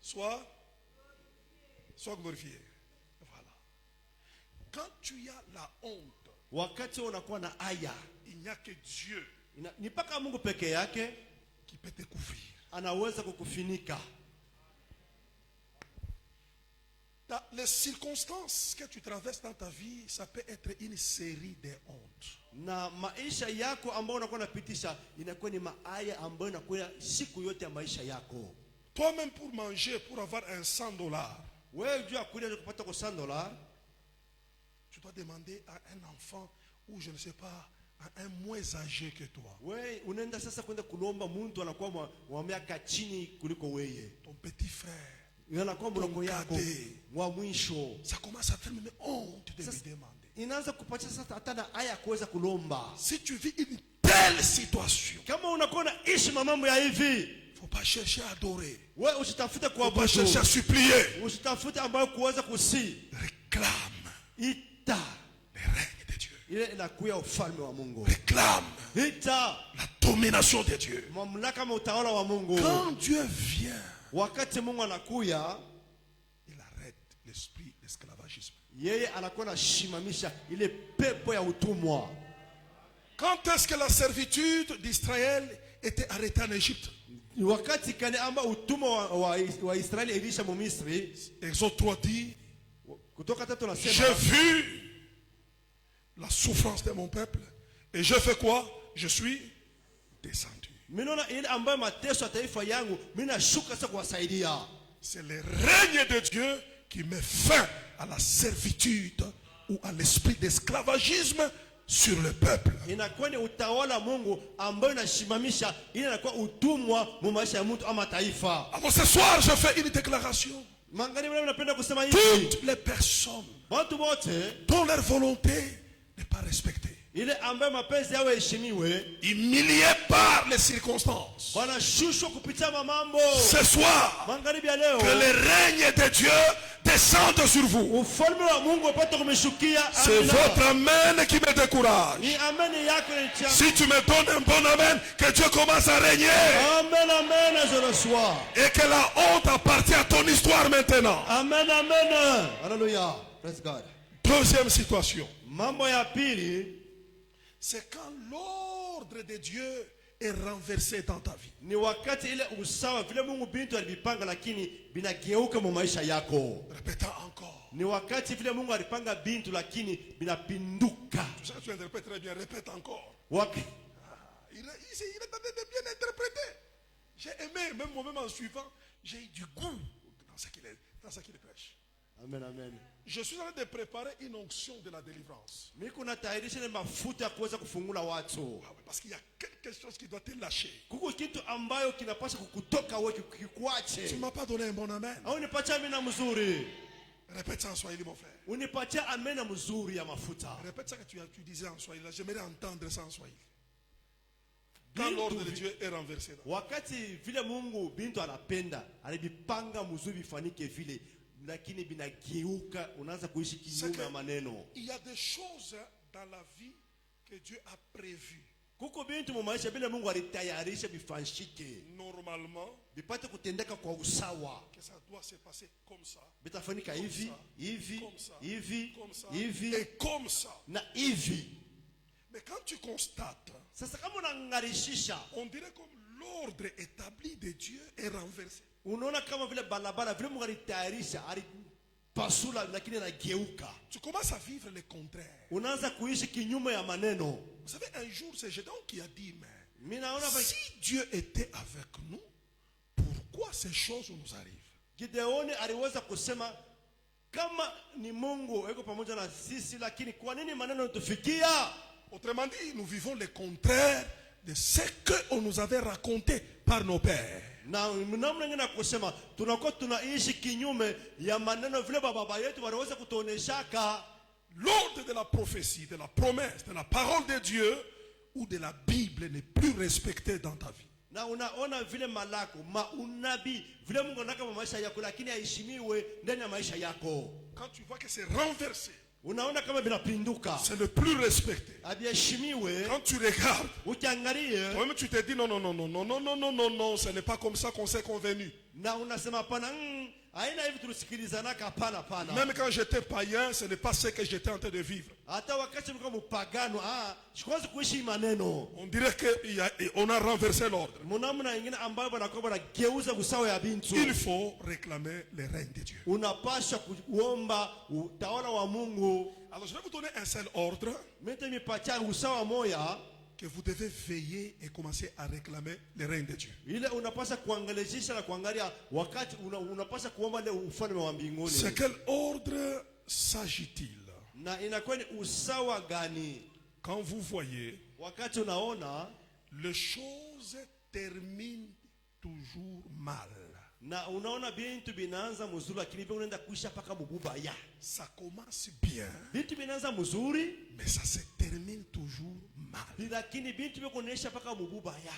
Soit glorifié. Voilà. Quand tu as la honte, Wakati unakuwa na aya, il n'y a que Dieu ni paka Mungu peke yake qui peut te couvrir. anaweza kukufinika. Les circonstances que tu traverses dans ta vie, ça peut être une série de hontes. Na maisha yako ambayo unakuwa unapitisha inakuwa ni maaya ambayo inakuwa siku yote ya maisha yako. Toi-même pour manger, pour avoir un $100, Wewe jua kulia kupata kwa $100, tu dois demander à un enfant ou je ne sais pas, à un moins âgé que toi. wewe unaenda sasa kwenda kulomba mtu anakuwa wa miaka chini kuliko wewe. Ton petit frère. Anakuwa mloko yako wa mwisho. Ça commence à faire même honte de lui demander. Inaanza kupatia sasa hata na aya kuweza kulomba. Si tu vis une telle situation, Kama unakuwa naishi mambo ya hivi, faut pas chercher à adorer. wewe usitafute Faut pas chercher à kuabudu. supplier. Usitafute ambayo kuweza kusi. Réclame Ita le règne de Dieu. ile inakuya ufalme wa Mungu. Réclame Ita la domination de Dieu. mamlaka na utawala wa Mungu. Quand Dieu vient, Wakati Mungu anakuya, il arrête l'esprit d'esclavagisme. yeye anakuwa anashimamisha ile pepo ya utumwa. Quand est-ce que la servitude d'Israël était arrêtée en Égypte? Wakati kani amba utumwa wa Israeli ilisha mu Misri. Exode 3 dit, Kutoka 3 j'ai nasema vu la souffrance de mon peuple et je fais quoi? Je suis descendu. minona ile ambayo mateso ya taifa yangu mimi nashuka sasa kuwasaidia. C'est le règne de Dieu qui met fin à la servitude ou à l'esprit d'esclavagisme sur le peuple. Inakuwa ni utawala Mungu ambayo inashimamisha ile inakuwa utumwa mu maisha ya mtu ama taifa. Alors ce soir, je fais une déclaration. Mangani mimi napenda kusema hivi. Toutes les personnes Watu wote dont leur volonté n'est pas respectée, ile ambayo mapenzi yao heshimiwe, humiliés par les circonstances, wanashushwa kupitia mambo. ce soir, Magharibi ya leo que le règne de Dieu descende sur vous. ufalme wa Mungu upate kumshukia. C'est votre amen qui me décourage. Ni ameni yako ni Si tu me donnes un bon amen, que Dieu commence à régner amen, amen, je reçois. et que la honte appartient à ton histoire maintenant. Amen, amen. Hallelujah. Praise God. Deuxième situation, Mambo ya pili, c'est quand l'ordre de Dieu est renversé dans ta vie. Ni wakati ile usawa vile Mungu bintu alipanga lakini binageuka mu maisha yako. Répétons encore. Ni wakati vile Mungu alipanga bintu lakini binapinduka. Tu sais, tu interprètes très bien, répète encore. Wak Il est en train de bien interpréter. J'ai aimé, même moi-même en suivant, j'ai eu du goût dans ce qu'il prêche. Amen, amen. Je suis en train de préparer une onction de la délivrance. Mimi natayarisha ile mafuta ya kuweza kufungula watu. Ah oui, parce qu'il y a quelque chose qui doit te lâcher. Kuko kitu ambayo kinapaswa kukutoka wewe kikuache. Tu ne m'as pas donné un bon amen. Au unipatie amena mzuri. Répète ça en Swahili, mon frère. Unipatie amena mzuri ya mafuta. Répète ça que tu disais en Swahili. J'aimerais entendre ça en Swahili. Quand l'ordre de Dieu est renversé. Wakati vile Mungu bintu anapenda, alibipanga mzuri bifanike vile. Lakini binageuka unaanza kuishi kinyume na maneno. Il y a des choses dans la vie que Dieu a prévues. Kuko bintu mu maisha bila Mungu alitayarisha bifanshike. Normalement, bipate kutendeka kwa usawa. Que ça doit se passer comme ça. Bitafanyika hivi, hivi, hivi, hivi et comme ça. Na hivi. Mais quand tu constates, sasa kama unangarishisha, on dirait comme l'ordre établi de Dieu est renversé. Unaona kama vile balabala vile Mungu alitayarisha alipasula lakini anageuka. Tu commences à vivre le contraire. Unaanza kuishi kinyume ya maneno. Vous savez, un jour c'est Gédéon qui a dit, mais si Dieu était avec nous, pourquoi ces choses nous arrivent? Gideoni aliweza kusema kama ni Mungu yuko pamoja na sisi lakini kwa nini maneno tufikia? Autrement dit, nous vivons le contraire de ce qu'on nous avait raconté par nos pères. Na namna ngine kusema tunakuwa tunaishi kinyume ya maneno vile baba yetu waliweza kutuoneshaka. L'ordre de la prophétie, de la promesse, de la parole de Dieu ou de la Bible n'est plus respecté dans ta vie. Na unaona vile malako unabii vile Mungu anataka maisha yako lakini heshimiwe ndani ya maisha yako. Quand tu vois que c'est renversé, unaona kama binapinduka, c'est le plus respecté. Abiheshimiwe. Quand tu regardes, ukiangalia, toi-même tu te dis non, non, non, non, non, non, non, non, non, non, ce n'est pas comme ça qu'on s'est convenu. Na unasema pana haina hivi tulisikilizanaka hapana hapana. Même quand j'étais païen, ce n'est pas ce que j'étais en train de vivre. Hata wakati nilikuwa mpagano, sikuweza kuishi maneno. On dirait que on a renversé l'ordre. Mnamna nyingine ambayo banakuwa banageuza usawa ya bintu. Il faut réclamer le règne de Dieu. Unapaswa kuomba utawala wa Mungu. Alors je vais vous donner un seul ordre. Mimi nipatia usawa moja que vous devez veiller et commencer à réclamer le règne de Dieu. Ile unapaswa kuangalizisha na kuangalia wakati unapaswa kuomba ile ufalme wa mbinguni. C'est quel ordre s'agit-il? Na inakuwa ni usawa gani? Quand vous voyez, wakati unaona les choses terminent toujours mal. Na unaona bintu binaanza mzuri lakini pia unaenda kuisha paka mubaya. Ça commence bien. Bintu binaanza mzuri mais ça se termine toujours mal. Lakini bintu bikuonesha paka mubaya.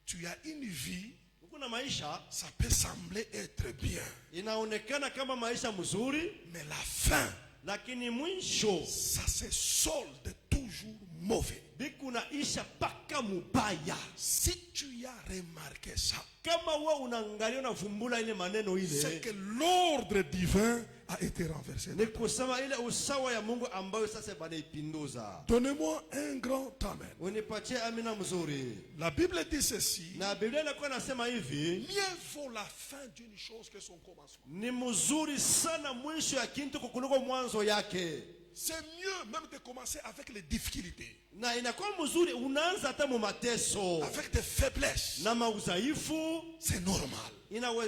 Tu as une vie, kuna maisha, ça peut sembler être bien. Inaonekana kama maisha mzuri, mais la fin, lakini mwisho, ça se solde toujours mauvais. Bikunaisha paka mubaya. Si tu as remarqué ça, kama wewe unaangalia unavumbula ile maneno ile, c'est que l'ordre divin a été renversé. Ni kusema ile usawa ya Mungu ambayo sasa banaipinduza. Donnez-moi un grand amen. Unipatie amina mzuri. La Bible dit ceci. Na Biblia inakuwa nasema hivi, mieux vaut la fin d'une chose que son commencement. Ni mzuri sana mwisho ya kitu kuliko mwanzo yake. C'est mieux même de commencer avec les difficultés. Na inakuwa mzuri unaanza hata mu mateso. Avec des faiblesses. Na maudhaifu. C'est normal.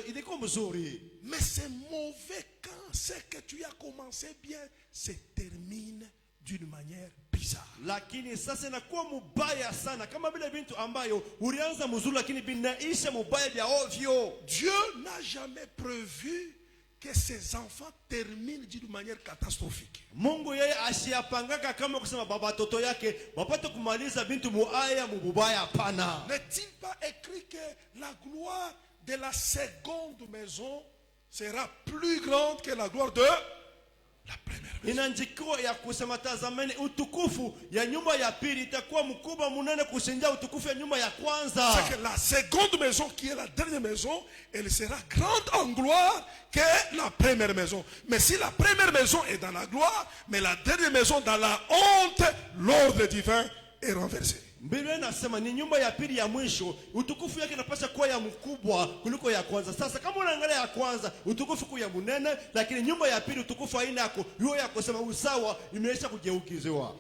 Ilikuwa mzuri. Mais c'est mauvais quand ce que tu as commencé bien se termine d'une manière bizarre. Lakini sasa inakuwa mubaya sana kama vile bintu ambayo ulianza mzuri lakini binaisha mubaya vya ovyo. Dieu n'a jamais prévu que ses enfants terminent d'une manière catastrophique. Mungu yeye asiyapangaka kama kusema baba toto yake wapate kumaliza bintu muaya mubaya hapana. N'est-il pas écrit que la gloire de la seconde maison sera plus grande que la gloire de la première maison? Inaandikwa ya kusema tazameni utukufu ya nyumba ya pili itakuwa mkubwa munene kushinda utukufu ya nyumba ya kwanza. C'est que la seconde maison qui est la dernière maison, elle sera grande en gloire que la première maison. Mais si la première maison est dans la gloire, mais la dernière maison dans la honte, l'ordre divin est renversé. Biblia inasema ni nyumba ya pili ya mwisho, utukufu yake inapaswa kuwa ya mkubwa kuliko ya kwanza. Sasa kama unaangalia ya kwanza, utukufu kwa ya munene, lakini nyumba ya pili utukufu haina yako. Hiyo ya kusema usawa imeisha kugeukiziwa.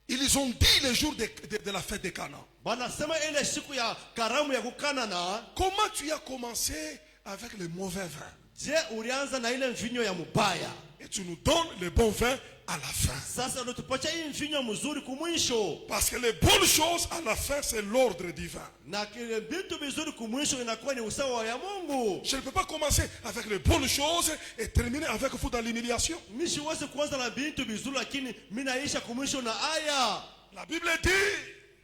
Ils ont dit le jour de la fête de Cana. Banasema ile siku ya karamu ya kukanana, Comment tu as commencé avec le mauvais vin? je ulianza na ile mvinyo ya mubaya. Et tu nous donnes le bon vin à la fin. Sasa unatupatia hii mvinyo mzuri kumwisho. Parce que les bonnes choses à la fin, c'est l'ordre divin. Na kile vitu vizuri kumwisho inakuwa ni usawa ya Mungu. Je ne peux pas commencer avec les bonnes choses et terminer avec vous dans l'humiliation. Mishi wase kuanza na vitu vizuri lakini mimi naisha kumwisho na aya. La Bible dit,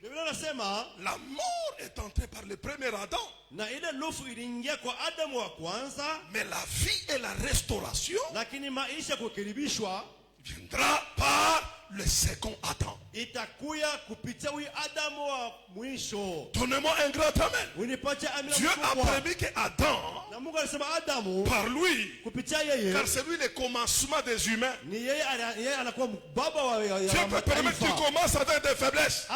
Biblia inasema la mort est entrée par le premier Adam. na ile lufu iliingia kwa Adamu wa kwanza, Mais la vie et la restauration lakini maisha kukaribishwa viendra par le second Adam. itakuya kupitia huyu Adamu wa mwisho. Donnez-moi un grand amen. Unipatie amina Dieu a mkubwa. permis que Adam, Na Mungu alisema Adamu par lui, kupitia yeye, car c'est lui le commencement des humains. ni yeye anakuwa baba wa Dieu peut permettre que tu mataifa. commences avec des faiblesses.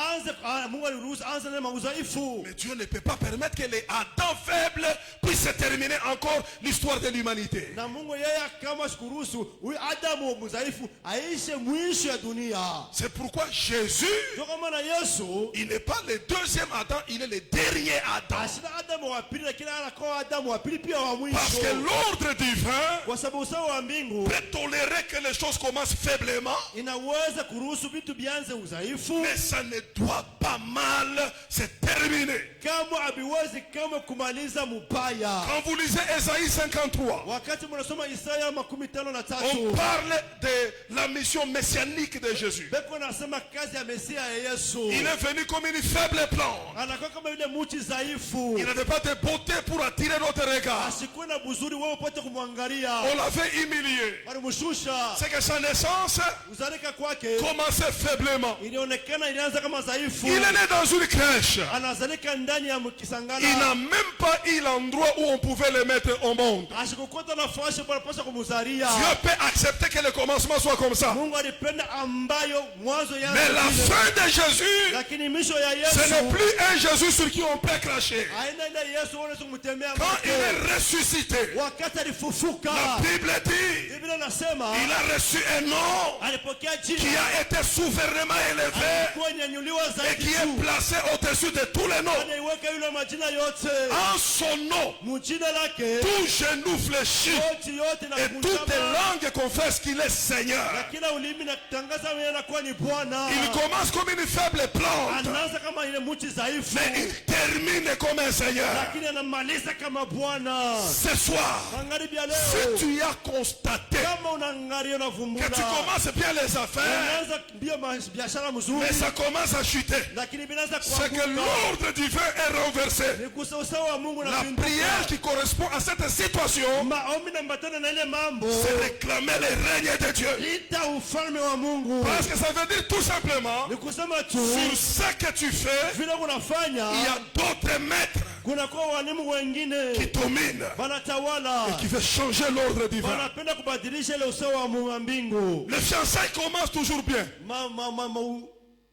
Mungu aliruhusu anze na udhaifu. Mais Dieu ne peut pas permettre que les Adam faibles puissent terminer encore l'histoire de l'humanité. Na Mungu yeye kama sikuruhusu huyu Adamu mdhaifu aishe mwisho ya dunia. C'est pourquoi Jésus, Ndio kwa maana Yesu il n'est pas le deuxième Adam, il est le dernier Adam. ashina Adamu wa pili, lakini anakuwa Adamu wa pili pia wa Parce que mwisho. l'ordre divin Kwa sababu usawa wa mbingu peut tolérer que les choses commencent faiblement, inaweza kuruhusu vitu vianze udhaifu, mais ça ne doit pas mal se terminer. kama haviwezi kama kumaliza mubaya. Quand vous lisez Ésaïe 53, Wakati mnasoma Isaya 53, on parle de la mission messianique de Jésus. beko nasema kazi ya Mesia ya Yesu. Il est venu comme une faible plante. Anakuwa kama yule mti dhaifu. Il n'avait pas de beauté pour attirer notre regard. Asikuwe na buzuri wewe upate kumwangalia. On l'avait humilié. Walimshusha. C'est que sa naissance Uzalika kwake commençait faiblement. ilionekana ilianza kama dhaifu. Il est né dans une crèche. Anazalika ndani ya Il kisangala. n'a même pas eu l'endroit où on pouvait le mettre au monde. Ashikukuta nafasi panapaswa kumuzalia. Dieu peut accepter que le commencement soit comme ça. Mungu alipenda ambayo mwanzo yangu. Mais la fin de Jésus, Lakini misho ya ce Yesu. n'est plus un Jésus sur qui on peut cracher. Aina ile Yesu wale kumtembea Quand mate. il est ressuscité, Wakati alifufuka. la Bible dit, Biblia nasema il a reçu un nom alipokea qui jina. a été souverainement élevé Alikuwa nyanyuliwa et zaidi qui est juu. placé au-dessus de tous les noms. Anaiweka yule majina yote. En son nom, Mjina lake. tout genou fléchit Yote yote na et toutes les langues confessent qu'il est Seigneur. na kila ulimi na kutangaza yeye anakuwa ni Bwana. Il commence comme une faible plante, Anaanza kama ile mti dhaifu. mais il termine comme un Seigneur. Lakini anamaliza kama Bwana. Ce soir, Magharibi ya si leo. tu as constaté Kama unaangalia na que vumbula. tu commences bien les affaires, Unaanza ndio biashara mzuri. mais ça commence à chuter, Lakini binaanza c'est que kuanguka. l'ordre divin est renversé. Ni kusawasawa wa Mungu na La pinduka. prière qui correspond à cette situation, Maombi na mbatana na ile mambo. c'est réclamer le règne de Dieu. Ita ufalme wa Mungu. Parce que ça veut dire tout simplement, Ni kusema tu sur ce que tu fais, vile unafanya il y a d'autres maîtres kuna kwa walimu wengine qui dominent wanatawala et qui veulent changer l'ordre divin. wanapenda kubadilisha ile usawa wa mbingu. Le fiançailles commence toujours bien,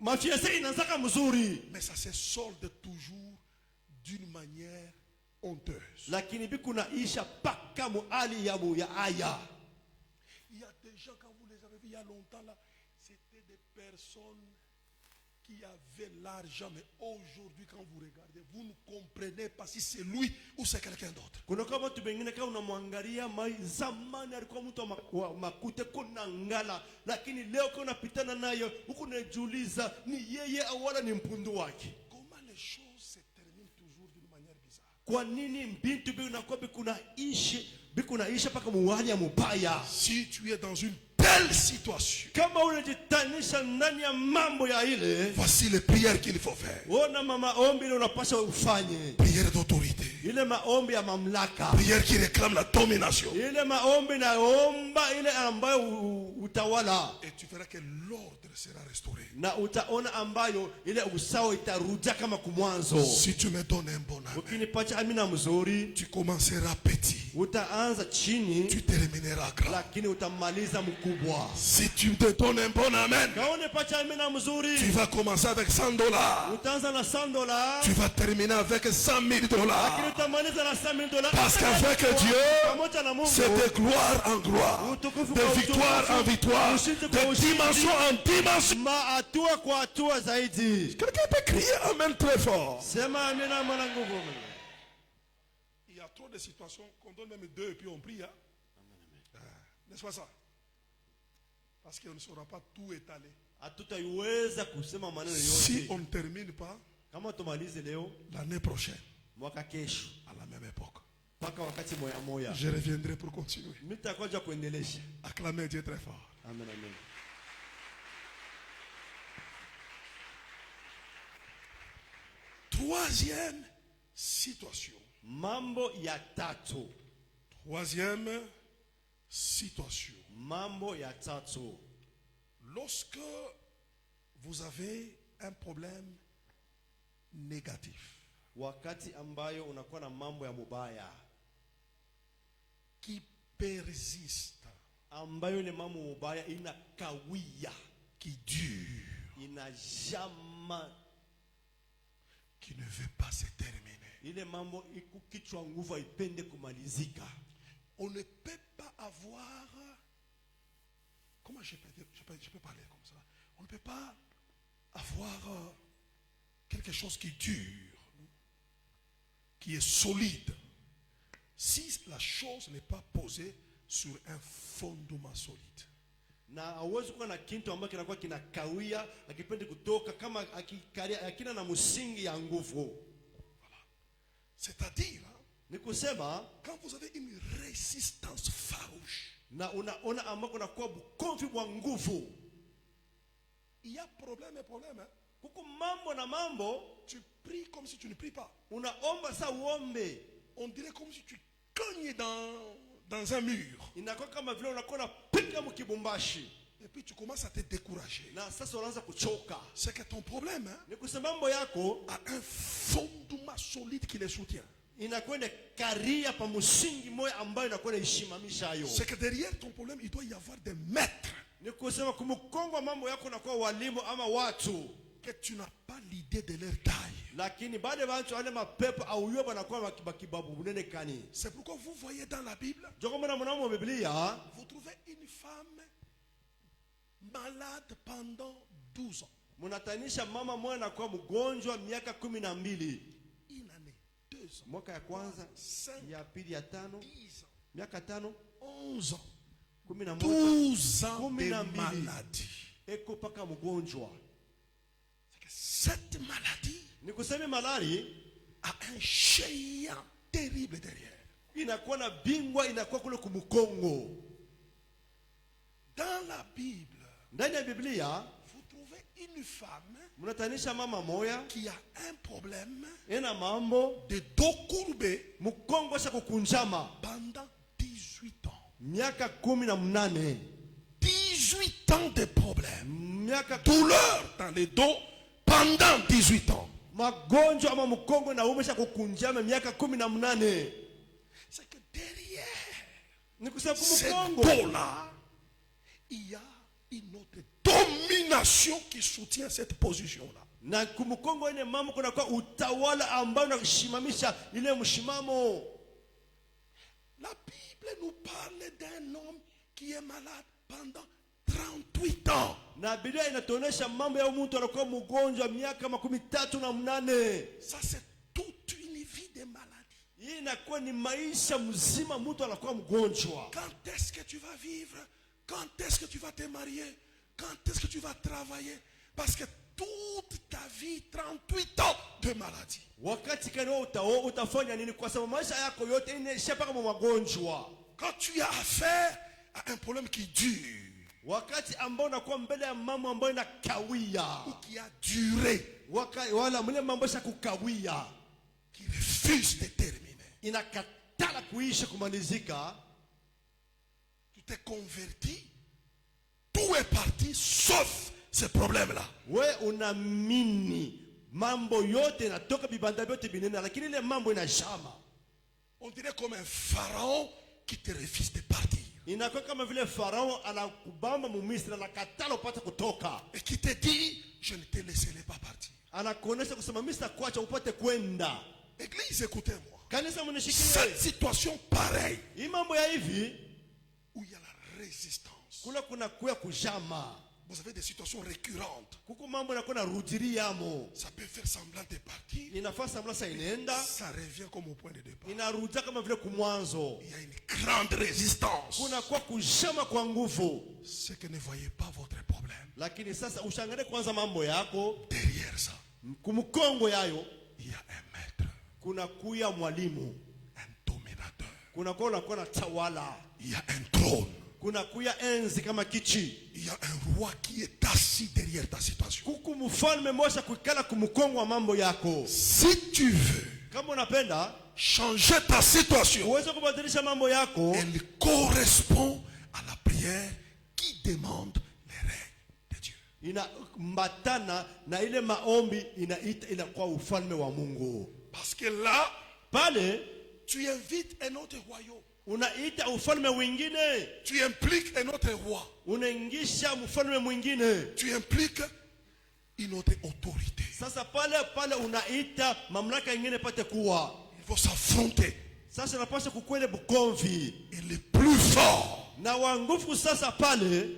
Mafiasa inaanza mzuri, mais ça se solde toujours d'une manière honteuse. lakini bikunaisha paka muali ya aya. Il y a des gens, quand vous les avez vus il y a longtemps là, c'était des personnes qui avaient l'argent, mais aujourd'hui quand vous regardez, vous ne comprenez pas si c'est lui ou c'est quelqu'un d'autre. Kuna kama watu wengine kama unamwangalia zamani alikuwa mtu wa makute kuna ngala, lakini leo kama unapitana nayo huko unajiuliza ni yeye au wala ni mpundu wake. Comment les choses se terminent toujours d'une manière bizarre? Kwa nini mbintu binakuwa bikunaisha paka muwali ya mubaya? Si tu es dans une telle situation, Kama unajitanisha ndani ya mambo ya ile, voici les prières qu'il faut faire. ona maombi ile unapaswa ufanye. Prière d'autorité, Ile maombi ya mamlaka. prière qui réclame la domination. Ile maombi naomba ile ambayo utawala. Et tu verras que l'ordre sera restauré. Na utaona ambayo ile usawa itarudia kama kumwanzo. Si tu me donnes un bon amen, Ukinipacha amina mzuri, tu commenceras petit. utaanza chini tu termineras grand. lakini utamaliza mkubwa. Si tu te donnes un bon amen, Kaone pacha amina mzuri, tu vas commencer avec $100. utaanza na $100 Tu vas terminer avec $100 000. lakini utamaliza na $100,000. Parce qu'avec Dieu, pamoja na Mungu c'est de gloire en gloire, de victoire en victoire, de dimension en dimension. hatua kwa hatua zaidi. Quelqu'un peut crier amen très fort. Sema amina mwana nguvu. Il y a trop de situations qu'on donne même 2 et puis on prie. Hein? N'est-ce pas ça? Parce qu'on ne saura pas tout étaler. Hatutaiweza kusema maneno Si yote on ne termine pas kama tumalize leo, l'année prochaine, mwaka kesho, à la même époque, mpaka wakati moya moya, je reviendrai pour continuer. mitakuja kuendelesha. Acclamez Dieu très fort. Amen, amen. Troisième situation. Mambo ya tatu. Troisième situation. Mambo ya tatu. Lorsque vous avez un problème négatif Wakati ambayo unakuwa na mambo ya mubaya qui persiste, ambayo ni mambo mubaya inakawia, qui dure, inajama, qui ne veut pas se terminer. ile mambo ikukichwa nguvu ipende kumalizika. On ne peut pas avoir, comment je peux dire, je peux parler comme ça. On ne peut pas avoir quelque chose qui dure, qui est solide, si la chose n'est pas posée sur un fondement solide. Na hauwezi kuwa na kitu ambacho kinakuwa kinakawia akipende kutoka kama akina na msingi ya nguvu. C'est-à-dire, ni kusema quand vous avez une résistance farouche, na unaona ambako unakuwa bukomvi bwa nguvu, il y a problème et problème. Hein? kuko mambo na mambo, tu pries comme si tu ne pries pas. Unaomba sa uombe. On dirait comme si tu cognes dans un mur. Inakuwa kama vile unakuwa unapiga mkibumbashi. Et puis tu commences à te décourager. Na sasa unaanza kuchoka. C'est que ton problème, hein, ni kusema mambo yako a un fondement solide qui les soutient. Inakwenda karia pa msingi moja ambayo inakwenda ishimamisha hayo. C'est que derrière ton problème, il doit y avoir des maîtres. Ni kusema kumkongo mambo yako na kwa walimu ama watu que tu n'as pas l'idée de leur taille. Lakini baada watu wale mapepo au yoba wanakuwa kibabu bunene kani. C'est pourquoi vous voyez dans la Bible, vous trouvez une femme malade pendant 12 ans. Munatanisha mama mmoja anakuwa mgonjwa miaka 12. Une année, 2 ans. Mwaka ya kwanza, ya pili, ya tano, miaka 5, 11 ans. 12 ans de maladie. Eko paka mgonjwa. Cette maladie ni kusema malari a un géant terrible derrière. Inakuwa na bingwa inakuwa kule kumkongo. Dans la Bible, ndani ya Biblia, vous trouvez une femme mnatanisha mama moya qui a un problème ena mambo de dos courbé mkongo sha kukunjama pendant 18 ans. Miaka 18. 18 ans de problème. Douleur dans le dos pendant 18 ans. Magonjwa ama mkongo na umesha kukunjama miaka 18. C'est que derrière ni kusema ce mkongo dos-là, il y a une autre domination qui soutient cette position-là. Na kumkongo ene mama kuna kwa utawala ambao unashimamisha ile mshimamo. La Bible nous parle d'un homme qui est malade pendant 38 ans. Na Biblia inatuonesha mambo ya mtu anakuwa mgonjwa miaka 38. Ça c'est toute une vie de maladie. Hii inakuwa ni maisha mzima mtu anakuwa mgonjwa. Quand est-ce que tu vas vivre? Quand est-ce que tu vas te marier? Quand est-ce que tu vas travailler? Parce que toute ta vie, 38 ans de maladie. Wakati kani utafanya nini kwa sababu maisha yako yote inaisha paka magonjwa. Quand tu as affaire à un problème qui dure, wakati ambao unakuwa mbele ya mambo ambayo inakawia, ou qui a duré, wala mle mambo ya kukawia, qui refuse de terminer, inakatala kuisha kumalizika, tu t'es converti, tout est parti sauf ce problème-là. We unamini mambo yote natoka bibanda yote binene, lakini ile mambo inashama. On dirait comme un pharaon qui te refuse de partir. Inakuwa kama vile Farao anakubamba Mumisri anakatala upate kutoka. Et qui te dit, je ne te laisserai pas partir. Anakuonesha kusema mimi sitakuacha upate kwenda. Église, écoutez-moi. Kanisa mnishikilie. Cette situation pareille, Hii mambo ya hivi où il y a la résistance. kula kuna kuya kujama. Vous avez des situations récurrentes. Kuko mambo yanakuwa na rudiria amo. Ça peut faire semblant de partir. Inafaa sambla sa inaenda. Ça revient comme au point de départ. Inarudia kama vile kumwanzo. Il y a une grande résistance. Kuna kwa kujama kwa nguvu. C'est que ne voyez pas votre problème. Lakini sasa ushangalie kwanza mambo yako. Derrière ça, Kumkongo yayo il y a un maître, kuna kuya mwalimu. un dominateur. Kuna kwa unakuwa na tawala. Il y a un trône. Kuna kuya enzi kama kichi. Il y a un roi qui est assis derrière ta situation. Kuku mfalme mmoja kuikala kumkongo wa mambo yako. Si tu veux Kama unapenda changer ta situation, uweze kubadilisha mambo yako, elle correspond à la prière qui demande les règnes de Dieu. inambatana na ile maombi inaita inakuwa ufalme wa Mungu. Parce que là, Pale tu invites un autre royaume. unaita ufalme mwingine, Tu impliques un autre roi. unaingisha mfalme mwingine. Tu impliques une autre autorité. Sasa pale unaita mamlaka nyingine pate kuwa. Il faut s'affronter. Sasa unapaswa kukwenda bukomvi Et le plus fort, na wa nguvu. Sasa pale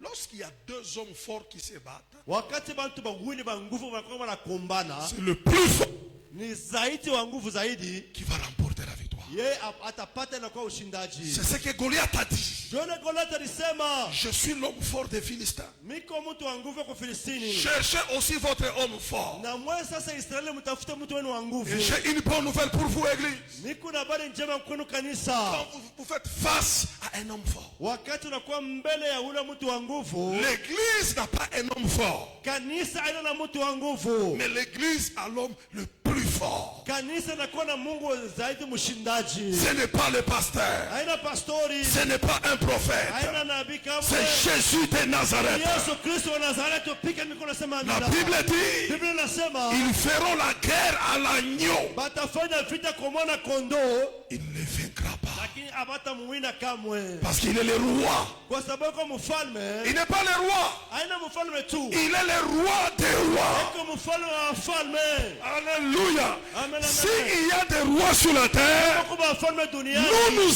lorsqu'il y a deux hommes forts qui se battent, wakati bantu bawili ba nguvu wanakuwa wanakombana, c'est le plus fort ni zaidi wa nguvu zaidi, qui va remporter la victoire. yeye atapata na kwa ushindaji. C'est ce que Goliath a dit. Jona Goliath alisema, Je suis l'homme fort des Philistins. miko mtu wa nguvu kwa Filistini. Cherchez aussi votre homme fort. Na mwe sasa Israeli mtafute mtu wenu wa nguvu. Et j'ai une bonne nouvelle pour vous, Église. Niko na habari njema kwenu kanisa. Quand vous faites face à un homme fort, Wakati unakuwa mbele ya ule mtu wa nguvu, l'église n'a pas un homme fort, kanisa haina na mtu wa nguvu. mais l'église a l'homme le plus fort. Kanisa inakuwa na Mungu zaidi mshindaji. Ce n'est pas le pasteur, Haina pastori, ce n'est pas un prophète, haina nabii kamwe. c'est Jésus de Nazareth. Yesu Kristo wa Nazareti. Pika mikono sema La amina. Bible dit, Biblia inasema ils feront la guerre à l'agneau. batafanya vita kwa mwana kondoo, Il ne les vaincra pas, lakini abatamuwina kamwe, parce qu'il est le roi. kwa sababu kwa mfalme Il n'est pas le roi, haina mfalme tu, il est le roi des rois. eko mfalme wa wafalme. Alléluia. Amen, amen. S'il y a des rois sur la terre, Kwa wafalme duniani, nous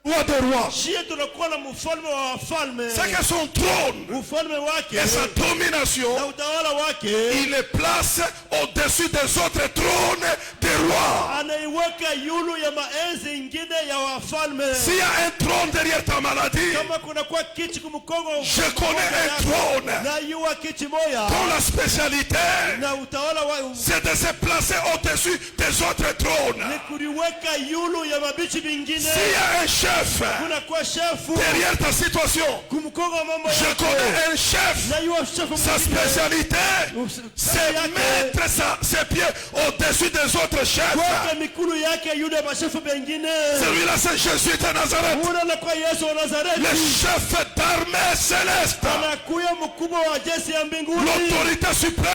roi des rois. shie tunakuwa na mfalme wa wafalme. C'est que son trône Ufalme wake et sa domination, na utawala wake il les place au-dessus des autres trônes des rois. anaiweka yulu ya maenzi ingine ya wafalme. S'il y a un trône derrière ta maladie, Kama kuna kwa kiti kumkongo, je connais un trône na yuwa kiti moya dont la spécialité, na utawala wa c'est de se placer au-dessus des autres trônes. ni kuliweka yulu ya mabichi vingine. S'il y a un chef Kuna kwa shefu derrière ta situation, kumkongo wa mambo je yako. connais un chef. Na yuwa shefu Sa mwingine. spécialité, c'est mettre ses pieds au-dessus des autres chefs. Kweka mikulu yake yule mashefu bengine. Celui-là, c'est Jésus de Nazareth, Una na kwa Yesu wa le Nazareti. chef d'armée céleste, Anakuya mkubwa wa jeshi ya mbinguni. l'autorité suprême.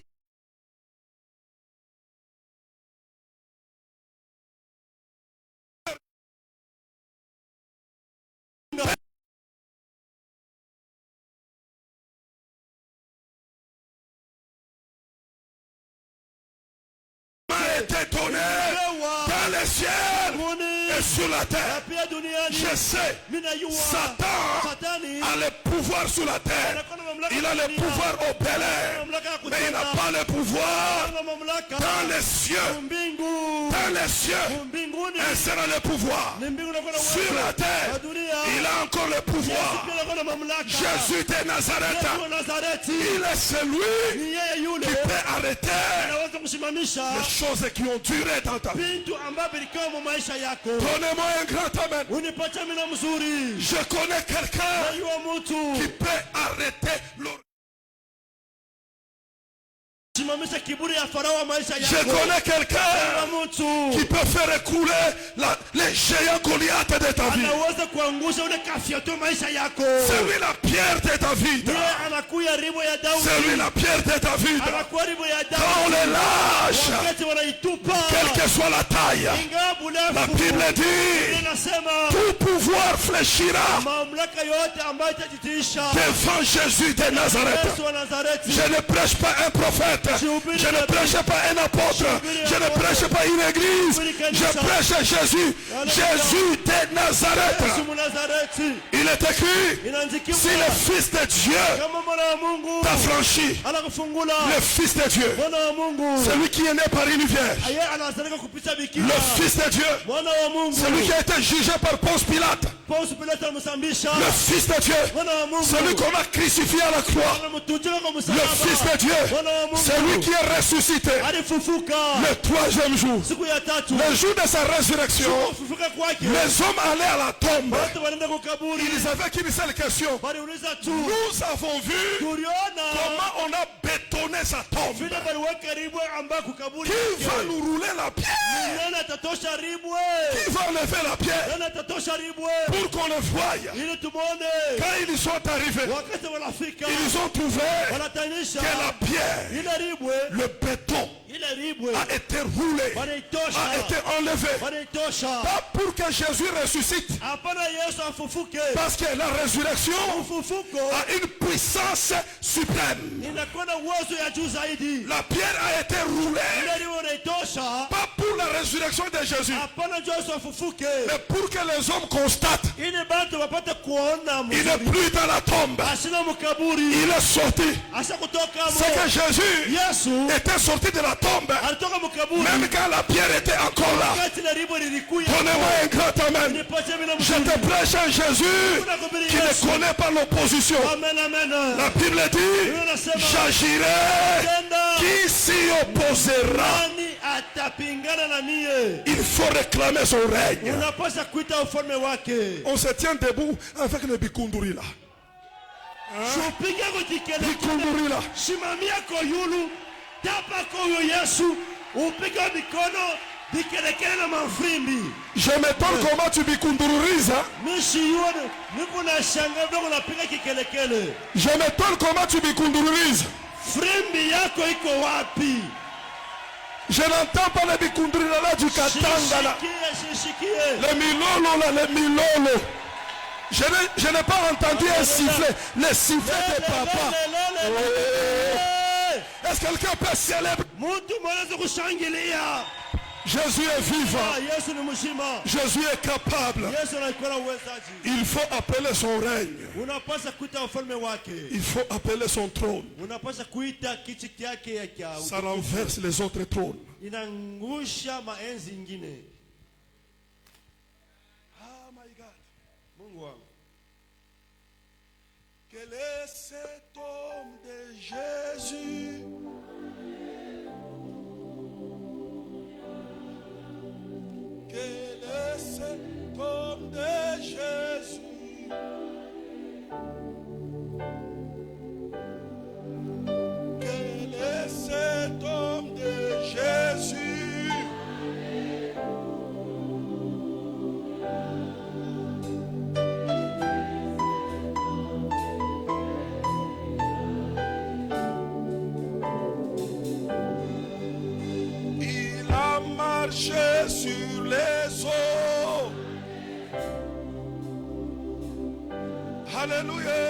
M'a été donné dans les ciels et sur la terre. Pia duniani. Je sais, Mina yuwa. Satan Satani. a le pouvoir sur la terre. Il a le pouvoir au Bel-Air, mais il n'a pas le pouvoir dans les cieux. Dans les cieux, Mbinguni. un seul a le pouvoir. Ni mbingu nakuwa na Sur uwezo. la terre, Kwa dunia. il a encore le pouvoir. Pia nakuwa na mamlaka. Jésus de Nazareth, Yesu wa Nazareti. il est celui Ni yeye yule. qui peut arrêter Anaweza kusimamisha les choses qui ont duré dans ta vie. vitu ambavyo vilikuwa mu maisha yako. Donnez-moi un grand amen. Unipatie mina mzuri. Je connais quelqu'un Najua mtu qui peut arrêter le Je connais quelqu'un qui peut faire écrouler les géants Goliath de ta vie. C'est lui la pierre de ta vie. C'est lui la pierre de ta vie. Quand on les lâche, quelle que soit la taille, la Bible dit, tout pouvoir fléchira devant Jésus de Nazareth. Je ne prêche pas un prophète. Je ne prêche pas un apôtre. Je ne prêche pas une église. Je prêche Jésus. Jésus de Nazareth. Il est écrit, si le Fils de Dieu t'a franchi, le Fils de Dieu, celui qui est né par une vierge, le Fils de Dieu, celui qui a été jugé par Ponce Pilate, le Fils de Dieu, celui qu'on a crucifié à la croix, le Fils de Dieu, celui qui est ressuscité le troisième jour, le jour de sa résurrection. Les hommes allaient à la tombe. Ils avaient qu'une seule question. Nous avons vu comment on a bétonné sa tombe. Qui va nous rouler la pierre? Qui va enlever la pierre pour qu'on le voie? Quand ils sont arrivés, ils ont trouvé que la pierre, le béton, a été roulé, a été enlevé. Pas pour que Jésus ressuscite, parce que la résurrection a une puissance suprême. La pierre a été roulée, pas pour la résurrection de Jésus, mais pour que les hommes constatent il n'est plus dans la tombe, il est sorti. C'est que Jésus était sorti de la tombe, même quand la pierre était encore là. Donnez-moi un grand amen. Je te prêche un Jésus qui ne connaît pas l'opposition. La Bible dit, j'agirai, qui s'y opposera? Il faut réclamer son règne. On se tient debout avec le bikunduri là. Bikunduri là. Je m'étonne comment tu bikundururiza. Je m'étonne comment tu bikundururiza. Je n'entends pas le bikunduri là du Katanga là. Le milolo là, le milolo. Je n'ai pas entendu un sifflet. Le sifflet de papa. Est-ce que quelqu'un peut célébrer? Jésus est vivant. Jésus est capable. Il faut appeler son règne. Il faut appeler son trône. Ça renverse les autres trônes. Ah my God. Quel est cet homme de Jésus? Quel est cet homme de Jésus? Quel est cet homme de Jésus? Il a marché sur les eaux. Alléluia.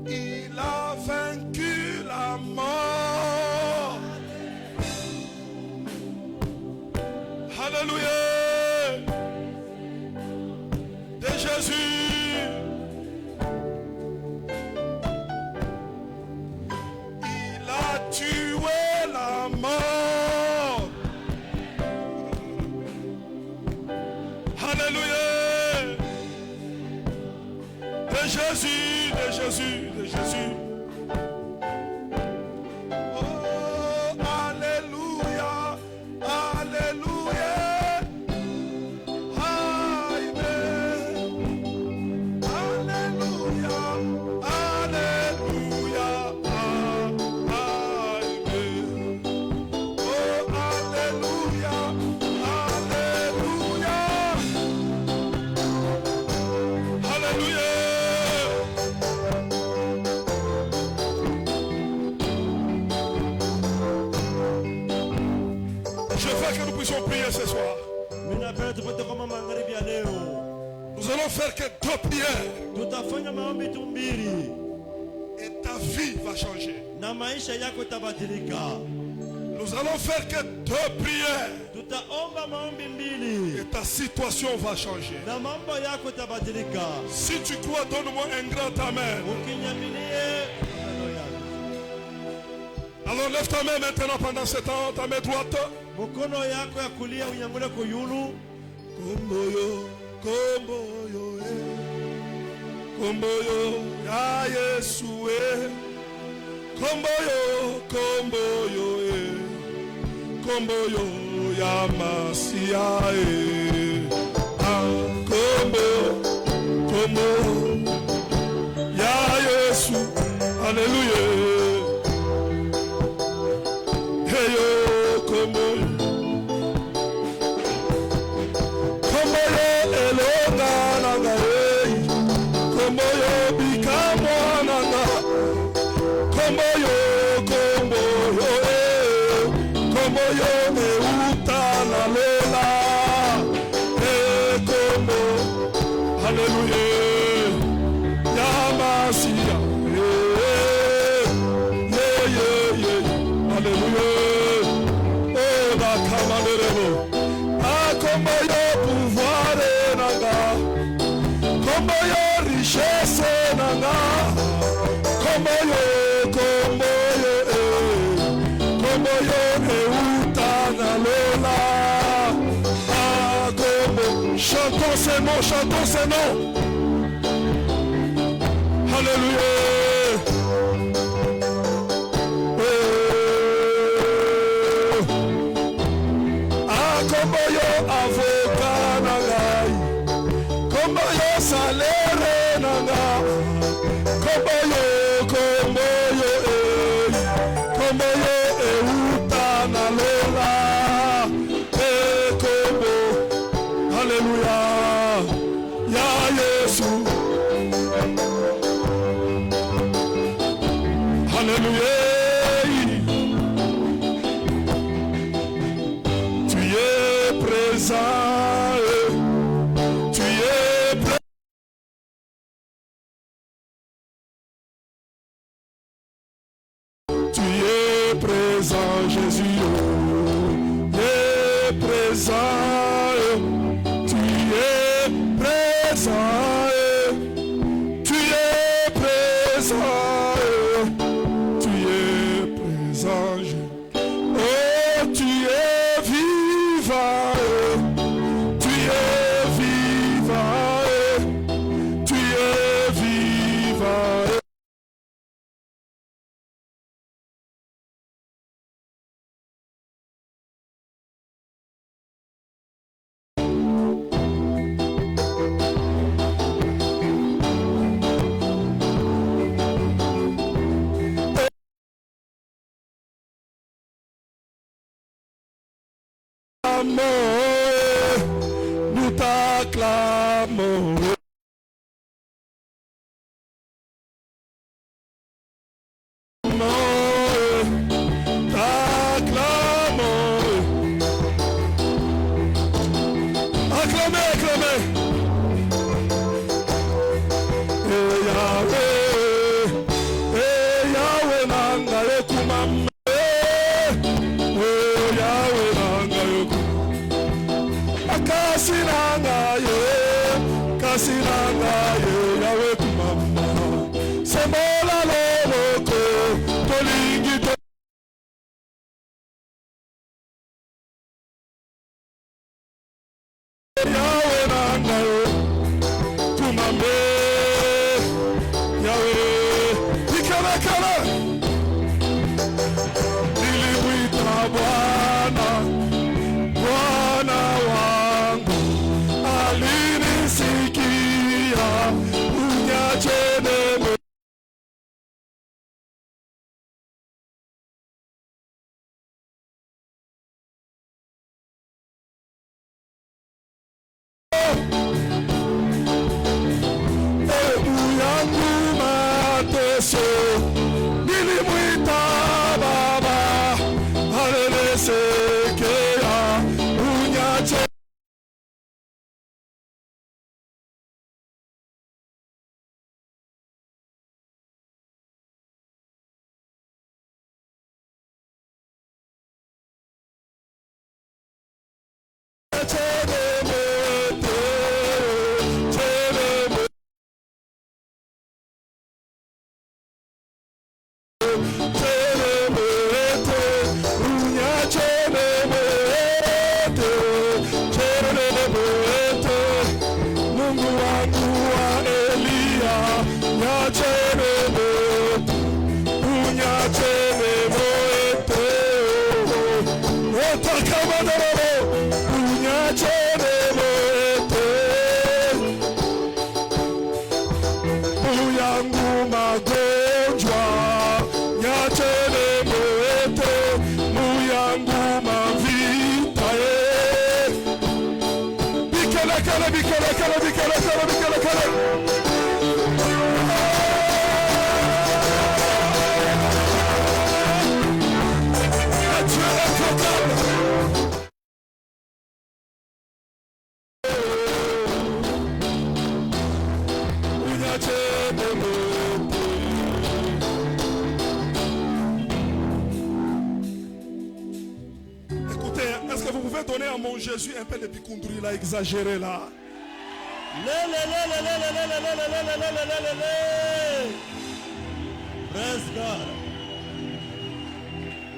Il a vaincu la mort. Alléluia. De Jésus. Tuer la mort. Alléluia. De Jésus, de Jésus, de Jésus. Oh, alléluia, alléluia. Amen. voudrais que nous puissions prier ce soir. Nous allons faire que 2 prières. Et ta vie va changer. Nous allons faire que 2 prières. Et ta situation va changer. Si tu crois, donne-moi un grand amen. Alors lève ta main maintenant pendant ce temps, ta main droite. Komboyo, ya Yesu komboyo, komboyo, ya Masia kombo, ya Yesu, Alléluia. Hey yo, komboyo, elonga nanga. Komboyo bikamwananga, komboyo meutana lela, kombo, hallelujah, ya Masia, hallelujah, oh da kamanderebo, komboyo pouvoir nanga, komboyo richesse nanga, komboyo eutana lela, kombo. Chantons ces noms, chantons ces noms. Alléluia. Komboyo avocat nangai, komboyo salaire nanga, komboyo eutana lela, kombo, hallelujah, ya Yesu, hallelujah. Tu es présent, tu es présent. Présent Jésus, tu es présent, tu es présent, tu es présent, tu es présent, oh tu es vivant, tu es vivant, tu es vivant. Nous t'acclamons. Acclamez, acclamez. Yahweh nanga yekumame. Yahweh nanga yekumame. Kasinanga ye Yahweh kumama. Sembola loboko tolingi to. Yahweh nanga yo kumame. Yahweh ikala kala. Nilimuita Bwana, Bwana wangu alinisikia, unyache Mungu wangu wa Elia, nyachene moto, unyachene moto, otakamanaro, unyachene moto, uyangu magonjwa, nyachene moto, uyangu mavita, bikele kele, bikele kele, bikele kele, bikele kele. Dieu est total. Écoutez, est-ce que vous pouvez donner à mon Jésus un peu de bicondri là, exagéré là? Praise God.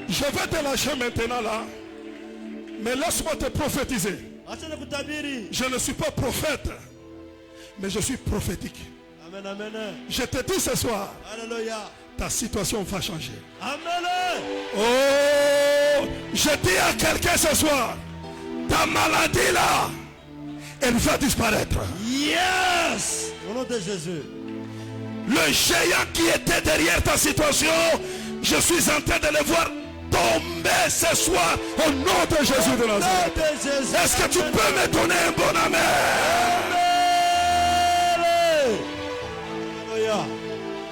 Je vais te lâcher maintenant là, mais laisse-moi te prophétiser. Acha nikutabiri. Je ne suis pas prophète, mais je suis prophétique. Amen, amen. Je te dis ce soir, Alléluia. ta situation va changer. Amen. Oh, je dis à quelqu'un ce soir, ta maladie là, elle va disparaître. Yes. Au nom de Jésus. Le géant qui était derrière ta situation, je suis en train de le voir tomber ce soir au nom de Jésus de Nazareth. Au nom de Jésus. Est-ce que tu peux me donner un bon amen? Alléluia.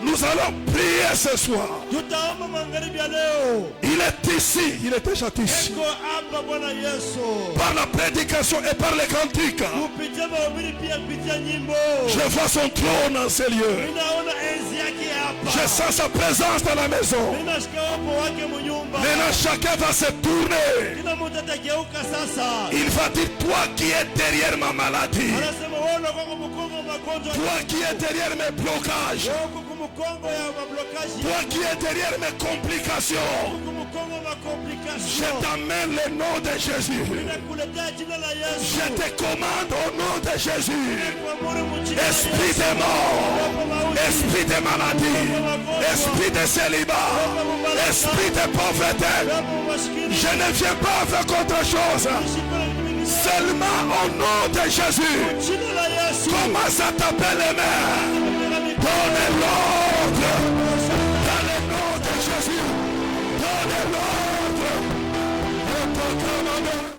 Nous allons prier ce soir. Tutaomba magharibi ya leo. Il est ici, il est déjà ici. Eko hapa Bwana Yesu. Par la prédication et par les cantiques, Kupitia mahubiri pia kupitia nyimbo. je vois son trône dans ces lieux. Ninaona enzi yake hapa. Je sens sa présence dans la maison. Ninasikia uwepo wake mnyumba. Maintenant chacun va se tourner. Kila mtu atageuka sasa. Il va dire, toi qui es derrière ma maladie, Anasema wewe uko kwa mkongo wa magonjwa. toi qui es derrière mes blocages, Wewe uko kwa mkongo ya mablokaji. toi qui es derrière mes complications, Uko mkongo wa je complication. t'amène le nom de Jésus. Ninakuletea jina la Yesu. Je te commande au nom de Jésus. Kuamuru mjina la Esprit Yesu. de mort, Roho mauti. esprit de maladie, esprit de célibat, esprit de pauvreté. Roho maskini. Je ne viens pas avec autre chose. Seulement au nom de Jésus. Jina la Yesu. Commence à taper les mains. Donne l'ordre. Dans le nom de Jésus. Donne l'ordre. Et proclame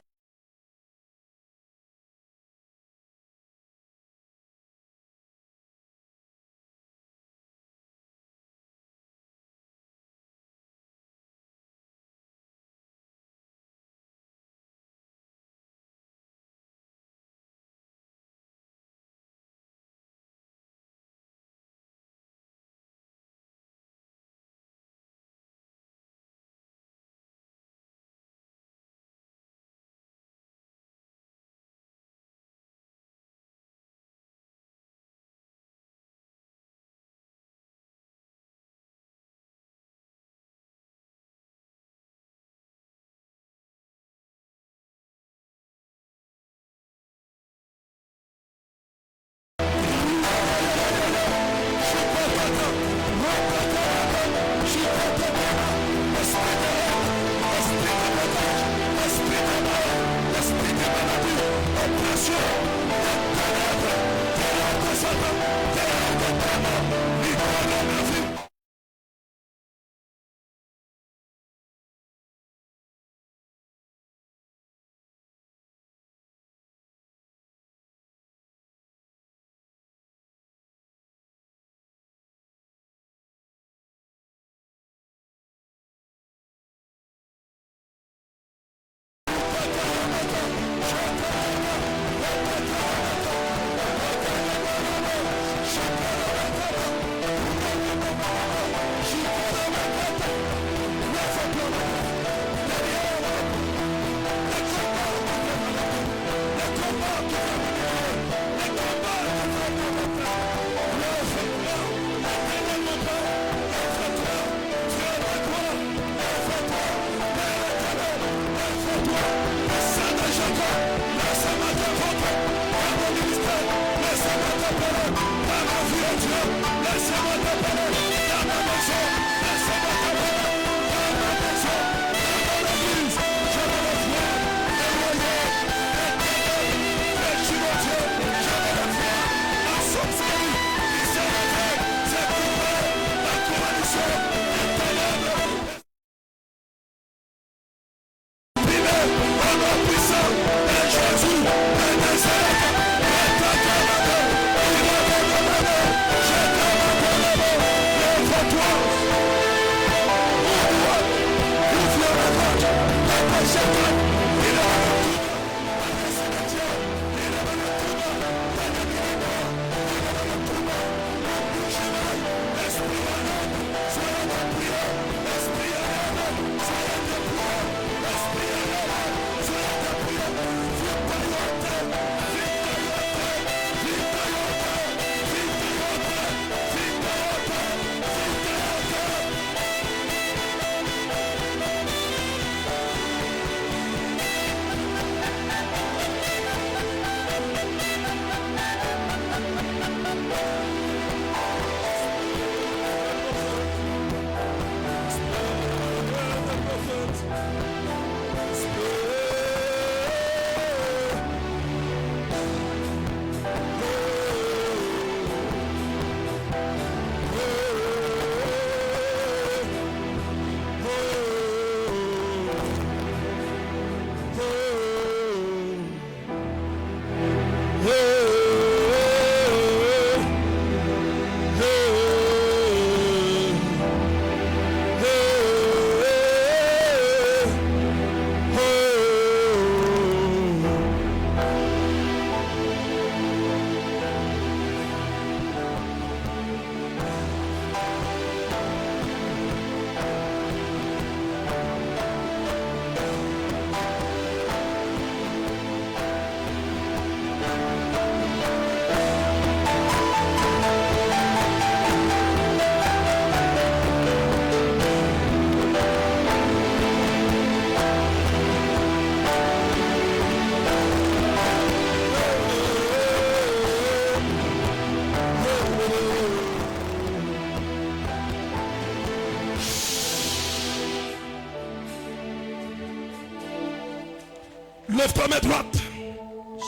Lève ta main droite.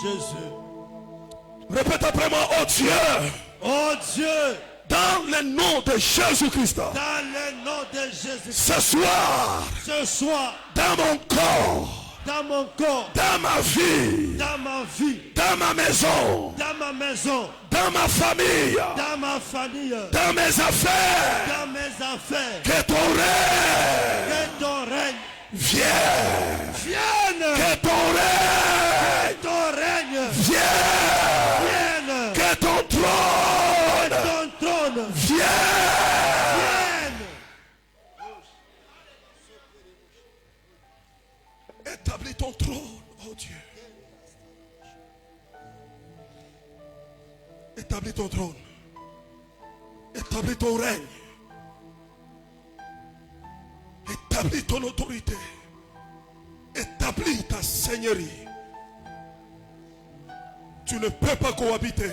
Jésus. Répète après moi, oh Dieu. Oh Dieu. Dans le nom de Jésus-Christ. Dans le nom de Jésus. Ce soir. Ce soir. Dans mon corps. Dans mon corps. Dans ma vie. Dans ma vie. Dans ma maison. Dans ma maison. Dans ma famille. Dans ma famille. Dans mes affaires. Dans mes affaires. Que ton règne. Que ton règne. Vienne. Vienne. Que ton règne. Que ton règne. Vienne. Vienne. Que ton trône. Que ton trône. Vienne. Vienne. Établis ton trône, oh Dieu. Établis ton trône. Établis ton règne. Établis ton autorité. Établis ta seigneurie. Tu ne peux pas cohabiter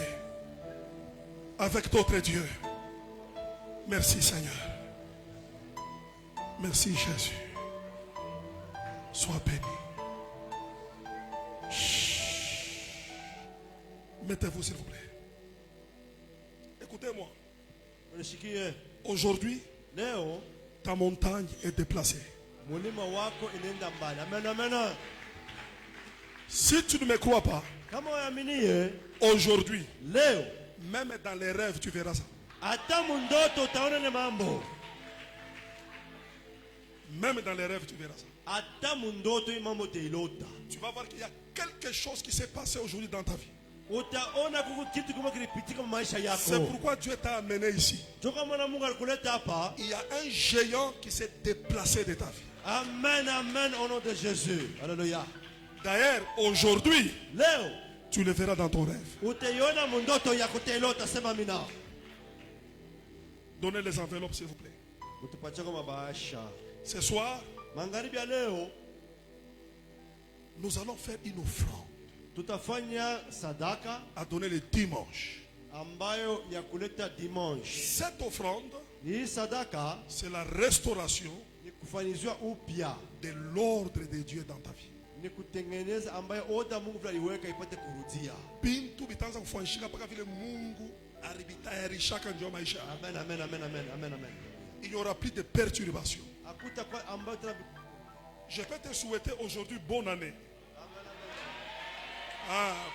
avec d'autres dieux. Merci Seigneur. Merci Jésus. Sois béni. Chut. Mettez-vous s'il vous plaît. Écoutez-moi. Aujourd'hui, Leo. ta montagne est déplacée. Mulima wako inaenda mbali. Amen, amen. Si tu ne me crois pas, Kama uamini aujourd'hui, leo même dans les rêves, tu verras ça. hata mundoto utaona ne mambo. Même dans les rêves, tu verras ça. Hata mundoto hii mambo utailota. Tu vas voir qu'il y a quelque chose qui s'est passé aujourd'hui dans ta vie. Utaona kuko kitu kama kilipitika maisha yako. C'est pourquoi Dieu t'a amené ici. Toka mwana Mungu alikuleta hapa. Il y a un géant qui s'est déplacé de ta vie. Amen, amen, au nom de Jésus. Alléluia. D'ailleurs, aujourd'hui, Leo tu le verras dans ton rêve. utaiona mundoto ya kutailota, sema mina. Donnez les enveloppes, s'il vous plaît. Utupatie kama bahasha. Ce soir, Magharibi ya leo nous allons faire une offrande tutafanya sadaka à donner le dimanche. ambayo ya kuleta dimanche. Cette offrande, Hii sadaka c'est la restauration ni kufanyizwa upya, de l'ordre de Dieu dans ta vie. ni kutengeneza ambayo oda Mungu aliweka ipate kurudia. Bintu bitanza kufanyika mpaka vile Mungu alibitayarishaka ndio maisha. Amen, amen, amen, amen, amen, amen. Il n'y aura plus de perturbations. Akuta kwa ambayo tena Je peux te souhaiter aujourd'hui bonne année.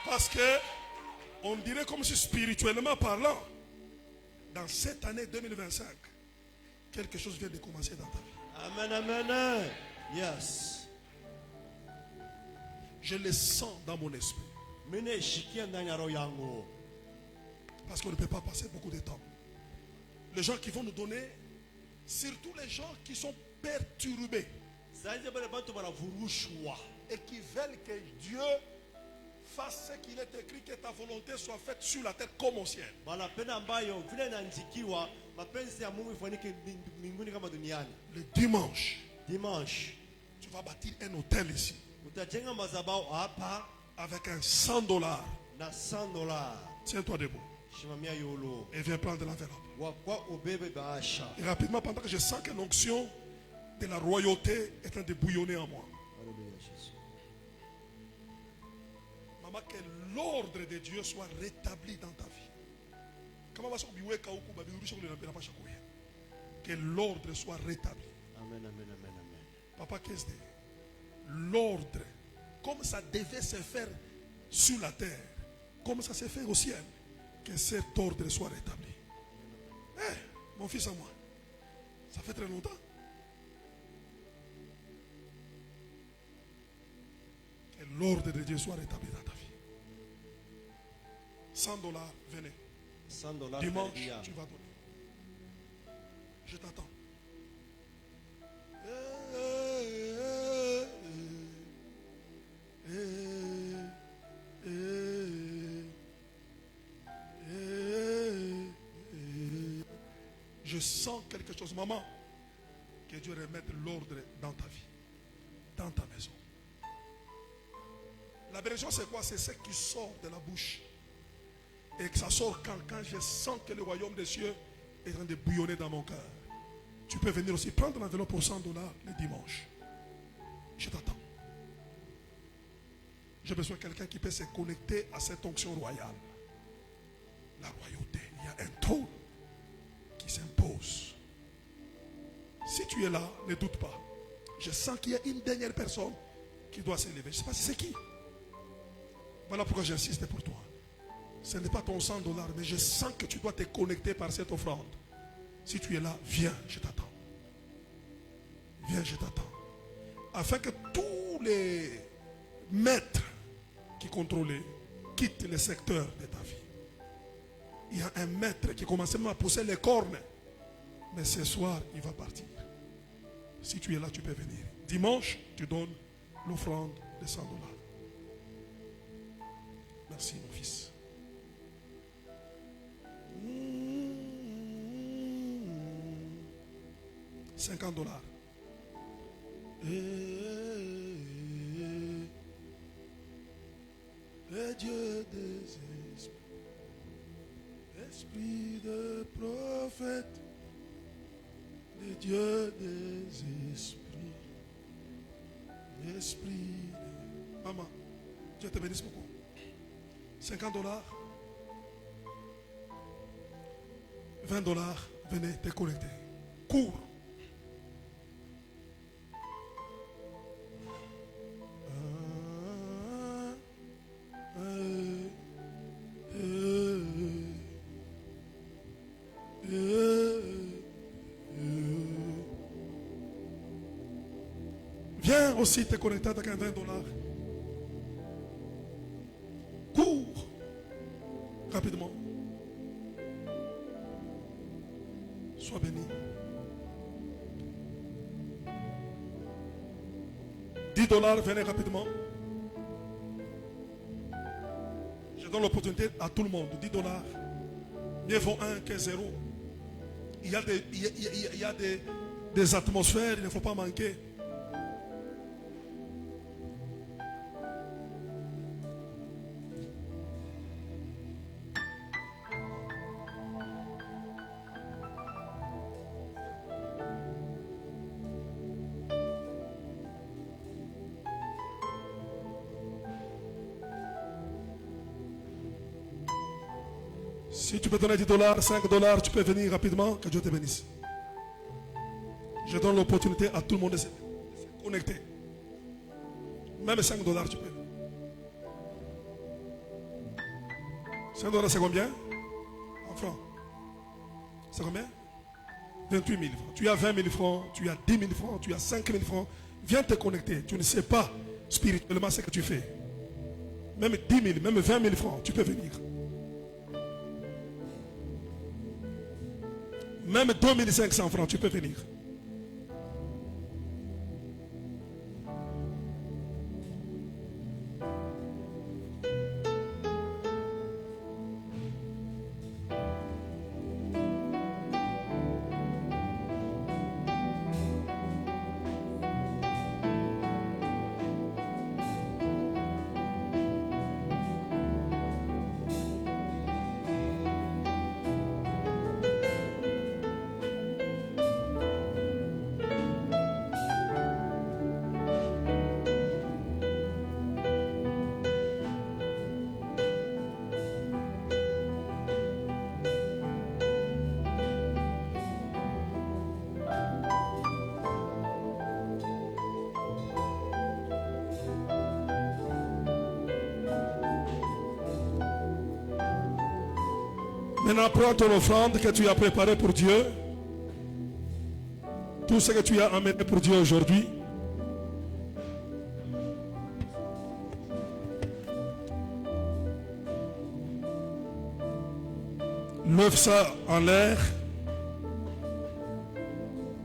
Parce que on dirait comme si spirituellement parlant, dans cette année 2025, quelque chose vient de commencer dans ta vie. Amen, amen. Yes. Je le sens dans mon esprit. Parce qu'on ne peut pas passer beaucoup de temps. Les gens qui vont nous donner, surtout les gens qui sont perturbés et qui veulent que Dieu fasse ce qu'il est écrit, que ta volonté soit faite sur la terre comme au ciel. Le dimanche, tu vas bâtir un hôtel ici avec un $100. Tiens-toi debout et viens prendre l'enveloppe. Et rapidement, pendant que je sens que l'onction de la royauté est en train de bouillonner en moi. Maman, que l'ordre de Dieu soit rétabli dans ta vie. Que l'ordre soit rétabli. Amen, amen, amen, amen. Papa, qu'est-ce que l'ordre, comme ça devait se faire sur la terre, comme ça se fait au ciel, que cet ordre soit rétabli. Mon fils à moi, ça fait très longtemps. Que l'ordre de Dieu soit rétabli dans ta vie. $100, venez. $100. Dimanche, tu vas donner. Je t'attends. Je sens quelque chose, maman. Que Dieu remette l'ordre dans ta vie, dans ta maison. La bénédiction, c'est quoi? C'est ce qui sort de la bouche. Et que ça sort quand je sens que le royaume des cieux est en train de bouillonner dans mon cœur. Tu peux venir aussi prendre l'enveloppe pour $100 le dimanche. Je t'attends. J'ai besoin de quelqu'un qui peut se connecter à cette onction royale. La royauté, il y a un trône qui s'impose. Si tu es là, ne doute pas. Je sens qu'il y a une dernière personne qui doit s'élever. Je ne sais pas si c'est qui. Voilà pourquoi j'insiste pour toi. Ce n'est pas ton $100, mais je sens que tu dois te connecter par cette offrande. Si tu es là, viens, je t'attends. Viens, je t'attends. Afin que tous les maîtres qui contrôlaient quittent le secteur de ta vie. Il y a un maître qui commence même à pousser les cornes. Mais ce soir, il va partir. Si tu es là, tu peux venir. Dimanche, tu donnes l'offrande de $100. Merci, mon fils. $50. Et Dieu des esprits, esprit de prophète, le Dieu des esprits, esprit de... Maman, Dieu te bénisse beaucoup. $50, $20, venez te connecter. Cours. Viens aussi te connecter avec un $20. Cours rapidement. Sois béni. $10, venez rapidement. Je donne l'opportunité à tout le monde. $10. Mieux vaut 1 que 0. Il y a des atmosphères, il ne faut pas manquer. Si tu peux donner $10, $5, tu peux venir rapidement, que Dieu te bénisse. Je donne l'opportunité à tout le monde de se connecter. Même $5, tu peux. $5 c'est combien? En francs. C'est combien? 28 000 francs. Tu as 20 000 francs, tu as 10 000 francs, tu as 5 000 francs. Viens te connecter. Tu ne sais pas spirituellement ce que tu fais. Même 10 000, même 20 000 francs, tu peux venir. Même 2 500 francs, tu peux venir. Maintenant, prends ton offrande que tu as préparée pour Dieu. Tout ce que tu as amené pour Dieu aujourd'hui. Lève ça en l'air.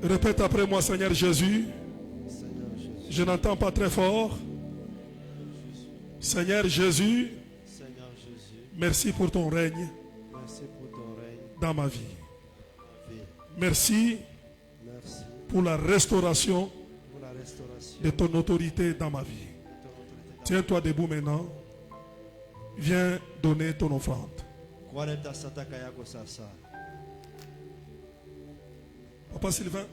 Répète après moi, Seigneur Jésus. Je n'entends pas très fort. Seigneur Jésus, merci pour ton règne dans ma vie. Merci pour la restauration de ton autorité dans ma vie. Tiens-toi debout maintenant. Viens donner ton offrande. Papa Sylvain.